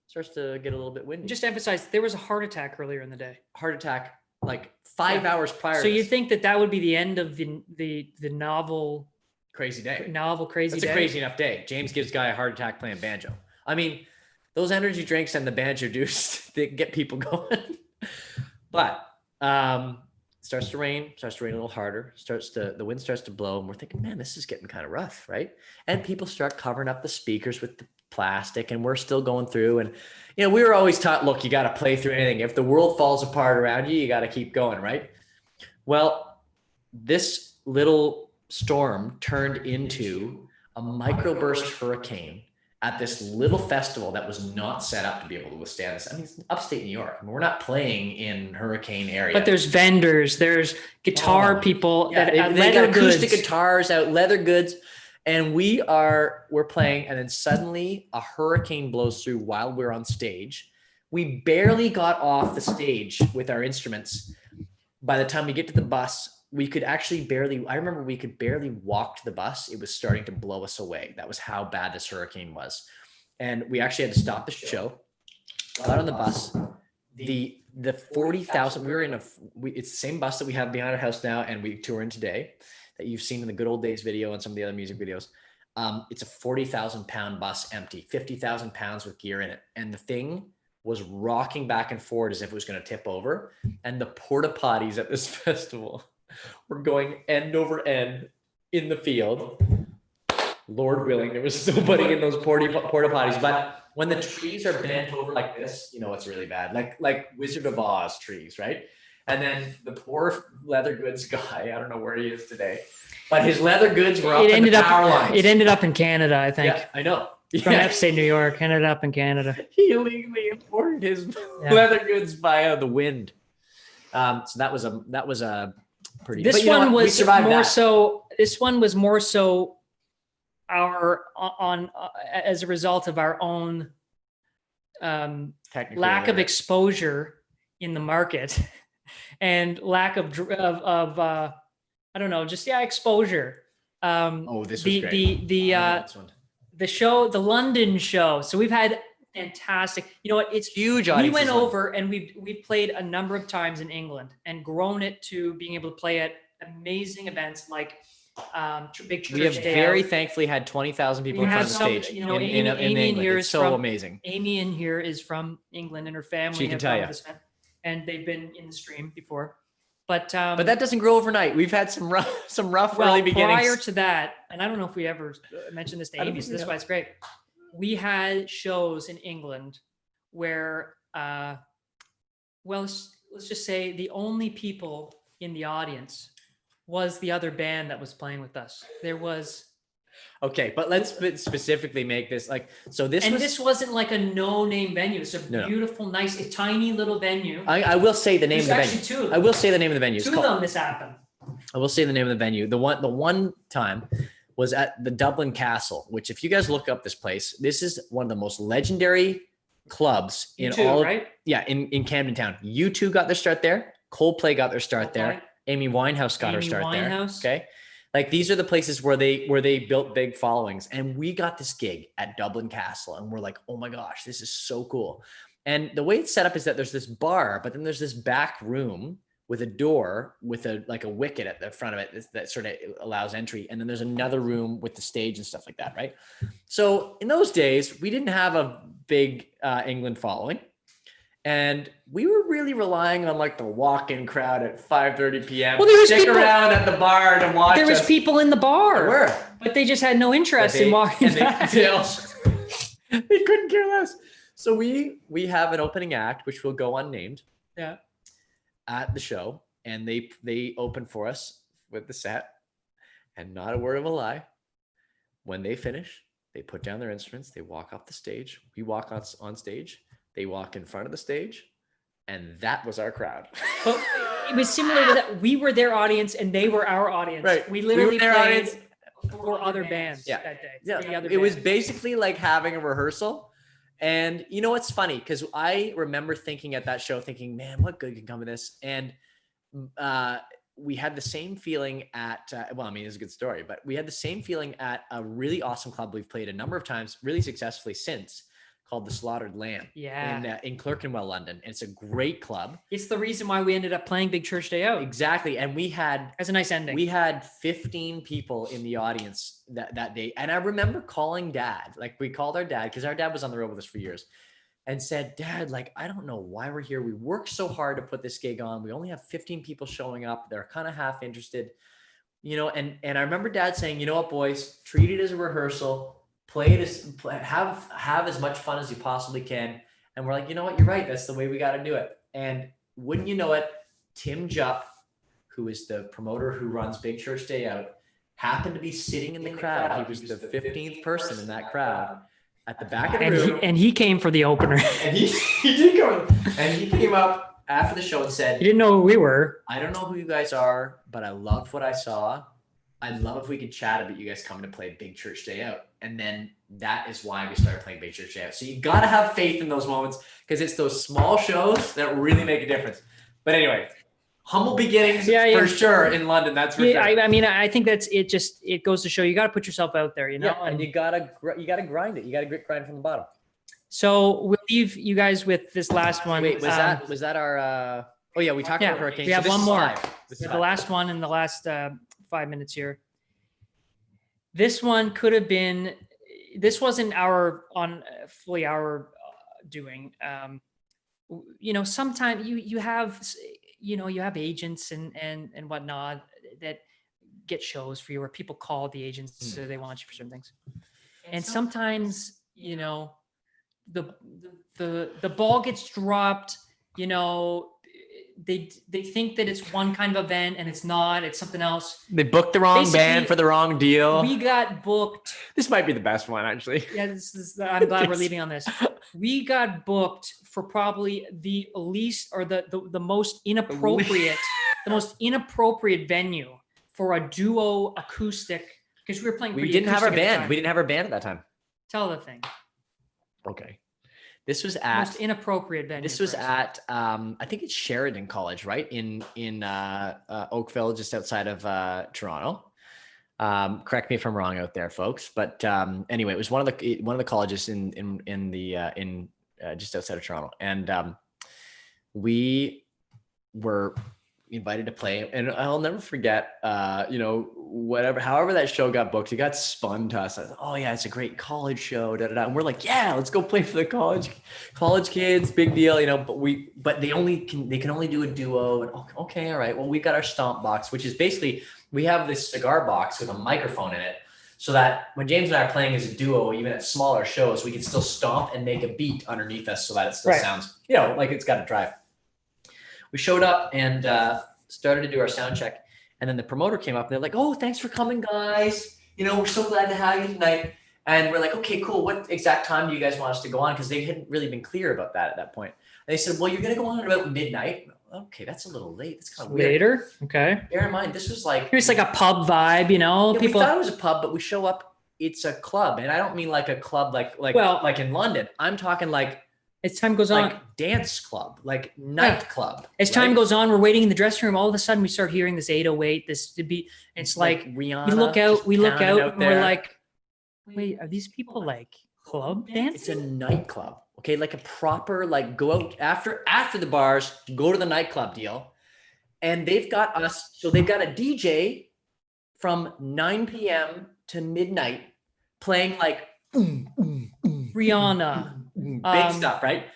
Starts to get a little bit windy. Just emphasize, there was a heart attack earlier in the day. Heart attack like 5 hours prior. So you think that would be the end of the novel crazy day. That's a crazy enough day. James gives guy a heart attack playing banjo. I mean, those energy drinks and the banjo juice, they get people going. But starts to rain a little harder, the wind starts to blow, and we're thinking, man, this is getting kind of rough, right? And people start covering up the speakers with the plastic, and we're still going through. And we were always taught, look, you got to play through anything. If the world falls apart around you, you got to keep going, right? Well, this little storm turned into a microburst hurricane at this little festival that was not set up to be able to withstand this. I mean, it's upstate New York. I mean, we're not playing in hurricane area. But there's vendors, there's guitar people that they got acoustic guitars out, leather goods, and we're playing, and then suddenly a hurricane blows through while we're on stage. We barely got off the stage with our instruments. By the time we get to the bus, we could barely walk to the bus. It was starting to blow us away. That was how bad this hurricane was. And we actually had to stop the show, got on the bus. The 40,000, we were in it's the same bus that we have behind our house now, and we tour in today, that you've seen in the Good Old Days video and some of the other music videos. It's a 40,000 pound bus, empty, 50,000 pounds with gear in it. And the thing was rocking back and forward as if it was going to tip over. And the porta potties at this festival were going end over end in the field. Lord willing, there was nobody in those porta potties. But when the trees are bent over like this, you know, it's really bad. Like Wizard of Oz trees, right? And then the poor leather goods guy, I don't know where he is today, but his leather goods were up in the power lines. It ended up in Canada, I think. Yeah, I know. From upstate New York, ended up in Canada. He illegally imported his leather goods via the wind. So that was a pretty. This one was more so. This one was more so as a result of our own lack of exposure in the market and lack of I don't know, just exposure. This was great. The show, the London show. So we've had fantastic, you know what? It's huge. We went over and we've played a number of times in England and grown it to being able to play at amazing events like Big Church. We have very thankfully had 20,000 people in front of the stage. You know, in Amy in here it's so amazing. Ame in here is from England and her family. She can tell you. And they've been in the stream before. But that doesn't grow overnight. We've had some rough early beginnings. Prior to that, and I don't know if we ever mentioned this to Amy, so that's why it's great. We had shows in England where, let's just say the only people in the audience was the other band that was playing with us. There was. Okay, but let's specifically make this this wasn't like a no-name venue. It's a beautiful, nice, tiny little venue. I will say the name of the venue. I will say the name of the venue. Two of them this happened. I will say the name of the venue. The one time was at the Dublin Castle, which if you guys look up this place, this is one of the most legendary clubs in in Camden Town. U2 got their start there. Coldplay got their start there. Amy Winehouse got her start there. Okay. Like these are the places where they built big followings, and we got this gig at Dublin Castle, and we're like, oh my gosh, this is so cool. And the way it's set up is that there's this bar, but then there's this back room with a door with a wicket at the front of it that sort of allows entry, and then there's another room with the stage and stuff like that, right? So in those days, we didn't have a big England following. And we were really relying on like the walk-in crowd at 5:30 p.m. Well, there was stick around at the bar to watch. There was people in the bar, but they just had no interest in walking back. They couldn't care less. So we have an opening act, which will go unnamed. Yeah. At the show, and they open for us with the set, and not a word of a lie. When they finish, they put down their instruments. They walk off the stage. We walk on stage. They walk in front of the stage, and that was our crowd. But it was similar to that. We were their audience, and they were our audience. Right. We literally played for other bands that day. Yeah. It was basically like having a rehearsal. And you know what's funny? Because I remember thinking at that show, man, what good can come of this? And we had the same feeling at, it's a good story, but we had the same feeling at a really awesome club we've played a number of times, really successfully since, called the Slaughtered Lamb in Clerkenwell, London. And it's a great club. It's the reason why we ended up playing Big Church Day Out. Exactly. And we had, as a nice ending, we had 15 people in the audience that day. And I remember calling Dad, like we called our dad, because our dad was on the road with us for years, and said, Dad, like, I don't know why we're here. We worked so hard to put this gig on. We only have 15 people showing up. They're kind of half interested, you know? And I remember Dad saying, you know what, boys, treat it as a rehearsal. Have as much fun as you possibly can. And we're like, you know what? You're right. That's the way we got to do it. And wouldn't you know it, Tim Jupp, who is the promoter who runs Big Church Day Out, happened to be sitting in the crowd. He was the 15th person in that crowd at the back of the room. And he came for the opener. And he did come. And he came up after the show and said, he didn't know who we were. I don't know who you guys are, but I loved what I saw. I'd love if we could chat about you guys coming to play Big Church Day Out. And then that is why we started playing Big Church Day Out. So you got to have faith in those moments, because it's those small shows that really make a difference. But anyway, humble beginnings for sure in London. That's for sure. I mean, I think that's it. Just, it goes to show you got to put yourself out there, you know, and you gotta grind it. You gotta grind from the bottom. So we'll leave you guys with this last one. Wait, was that our, oh yeah, we talked about hurricanes. We have one more. The last one in the last 5 minutes here. This one could have been, this wasn't fully our doing. you know, sometimes you have, you know, you have agents and whatnot that get shows for you, where people call the agents, so they want you for certain things. And sometimes, you know, the the ball gets dropped, you know, they think that it's one kind of event and it's not, it's something else. They booked the wrong band for the wrong deal. We got booked. This might be the best one, actually. Yeah, I'm glad we're leaving on this. We got booked for probably the least, or the most inappropriate, the most inappropriate venue for a duo acoustic, because we were playing. We didn't have our band. We didn't have our band at that time. Tell the thing. Okay. This was at most inappropriate venue. This was at I think it's Sheridan College, right? In Oakville, just outside of Toronto. Correct me if I'm wrong out there, folks. But anyway, it was one of the colleges in just outside of Toronto, and we were invited to play. And I'll never forget, you know, however that show got booked, it got spun to us. I thought, oh yeah, it's a great college show. Da, da, da. And we're like, yeah, let's go play for the college kids. Big deal, you know. But they can only do a duo. And okay, all right. Well, we got our stomp box, which is basically, we have this cigar box with a microphone in it, so that when James and I are playing as a duo, even at smaller shows, we can still stomp and make a beat underneath us, so that it still sounds, you know, like it's got a drive. We showed up and started to do our sound check. And then the promoter came up and they're like, oh, thanks for coming, guys. You know, we're so glad to have you tonight. And we're like, okay, cool. What exact time do you guys want us to go on? Because they hadn't really been clear about that at that point. And they said, well, you're going to go on at about midnight. Okay, that's a little late. That's kind of weird. Later? Okay. Bear in mind, this was like... Here's like a pub vibe, you know? Yeah, people... We thought it was a pub, but we show up, it's a club. And I don't mean like a club like in London. I'm talking like... As time goes on, dance club, like nightclub. As time goes on, we're waiting in the dressing room. All of a sudden, we start hearing this 808, this to be. It's like Rihanna. We look out, and we're like, wait, are these people like club dancing? It's a nightclub, okay, like a proper go out after the bars, go to the nightclub deal, and they've got us. So they've got a DJ from 9 p.m. to midnight playing like Rihanna. Big stuff, right?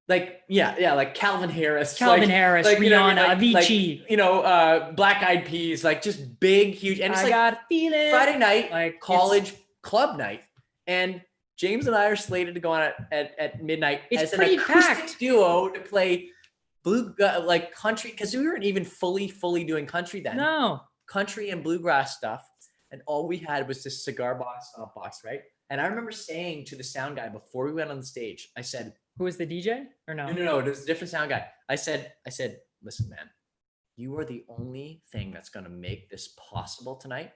Like, yeah, like Calvin Harris, Rihanna, Avicii, you know, Black Eyed Peas, like just big, huge, and it's Friday night, like college club night, and James and I are slated to go on at midnight as an acoustic duo to play country, because we weren't even fully doing country then. No, country and bluegrass stuff, and all we had was this cigar box, right? And I remember saying to the sound guy before we went on the stage, I said, who was the DJ or no? No, it was a different sound guy. I said, listen, man, you are the only thing that's going to make this possible tonight,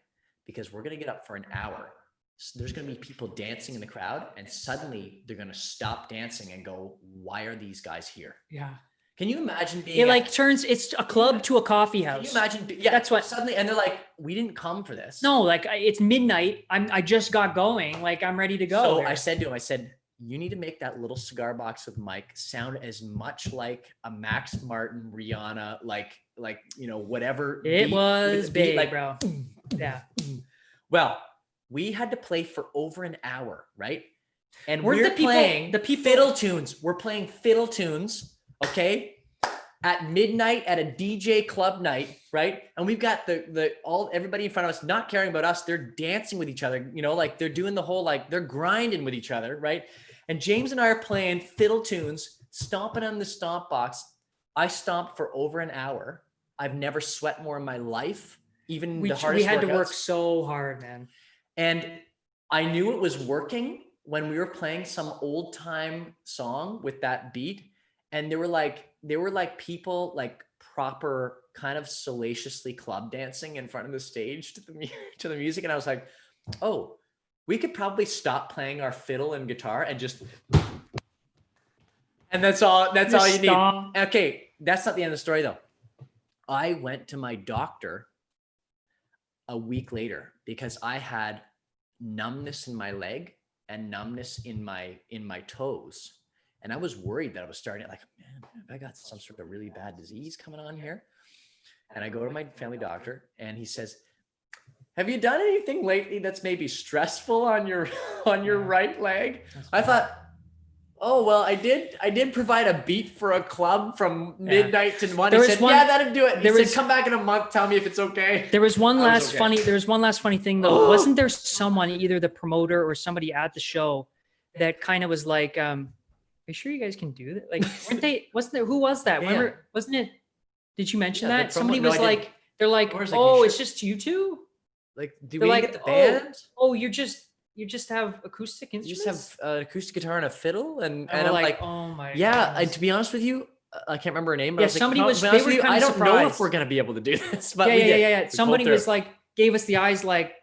because we're going to get up for an hour. So there's going to be people dancing in the crowd, and suddenly they're going to stop dancing and go, why are these guys here? Yeah. Can you imagine being... It's a club to a coffee house. Can you imagine? Yeah, that's what... Suddenly, and they're like, we didn't come for this. No, like, it's midnight. I just got going. Like, I'm ready to go. So I said to him, you need to make that little cigar box with Mike sound as much like a Max Martin, Rihanna, like, you know, whatever. It was big, bro. Yeah. Well, we had to play for over an hour, right? And we're playing fiddle tunes. We're playing fiddle tunes. Okay, at midnight at a DJ club night, right? And we've got everybody in front of us not caring about us. They're dancing with each other, you know, like they're doing the whole, like they're grinding with each other, right? And James and I are playing fiddle tunes, stomping on the stomp box. I stomped for over an hour. I've never sweat more in my life. Even the hardest we had workouts. To work so hard, man. And I knew it was working when we were playing some old time song with that beat. And they were like people like proper kind of salaciously club dancing in front of the stage to the music. And I was like, oh, we could probably stop playing our fiddle and guitar and just, and that's all you need. Okay. That's not the end of the story though. I went to my doctor a week later because I had numbness in my leg and numbness in my toes. And I was worried that I was starting like, man, I got some sort of really bad disease coming on here. And I go to my family doctor and he says, have you done anything lately that's maybe stressful on your right leg? I thought, Oh, well, I did provide a beat for a club from midnight to 1. He said, yeah, that'd do it. He said, come back in a month, tell me if it's okay. There was one last funny thing though. Wasn't there someone, either the promoter or somebody at the show, that kind of was like, are you sure you guys can do that? Like, wasn't there, who was that? Remember, wasn't it, did you mention that? Somebody was like, they're like, oh, it's just you two? Like, do we get the band? Oh, you just have acoustic instruments? You just have an acoustic guitar and a fiddle? And I'm like, oh my God. To be honest with you, I can't remember her name, but they were kind of surprised. I don't know if we're going to be able to do this, but yeah. Somebody was like, gave us the eyes, like,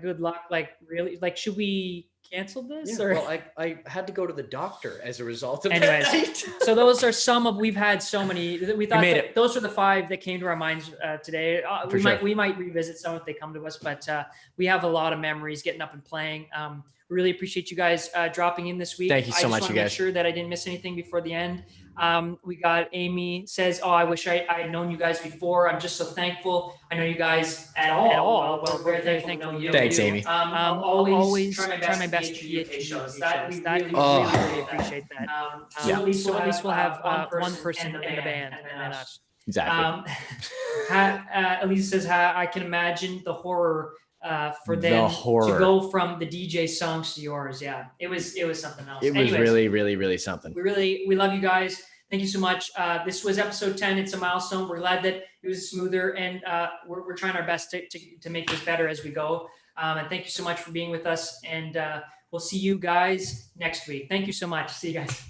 good luck. Like, really? Like, should we cancel this? Yeah, well, I had to go to the doctor as a result of anyways, that night. So those are some of, we've had so many, we thought that those were the 5 that came to our minds today. We might revisit some if they come to us, but we have a lot of memories getting up and playing. Really appreciate you guys dropping in this week. Thank you so much, you guys. Make sure that I didn't miss anything before the end. We got Amy says, oh, I wish I had known you guys before. I'm just so thankful. I know you guys at all. Well, very thankful. Thanks, Amy. Always try my best to be at these shows. We really appreciate that. So at least we'll have one person in the band and then us. Exactly. Elisa says, I can imagine the horror for them to go from the DJ songs to yours. Yeah, it was something else. It was really something. We love you guys. Thank you so much. This was episode 10. It's a milestone. We're glad that it was smoother, and we're trying our best to make this better as we go. And thank you so much for being with us. And we'll see you guys next week. Thank you so much. See you guys.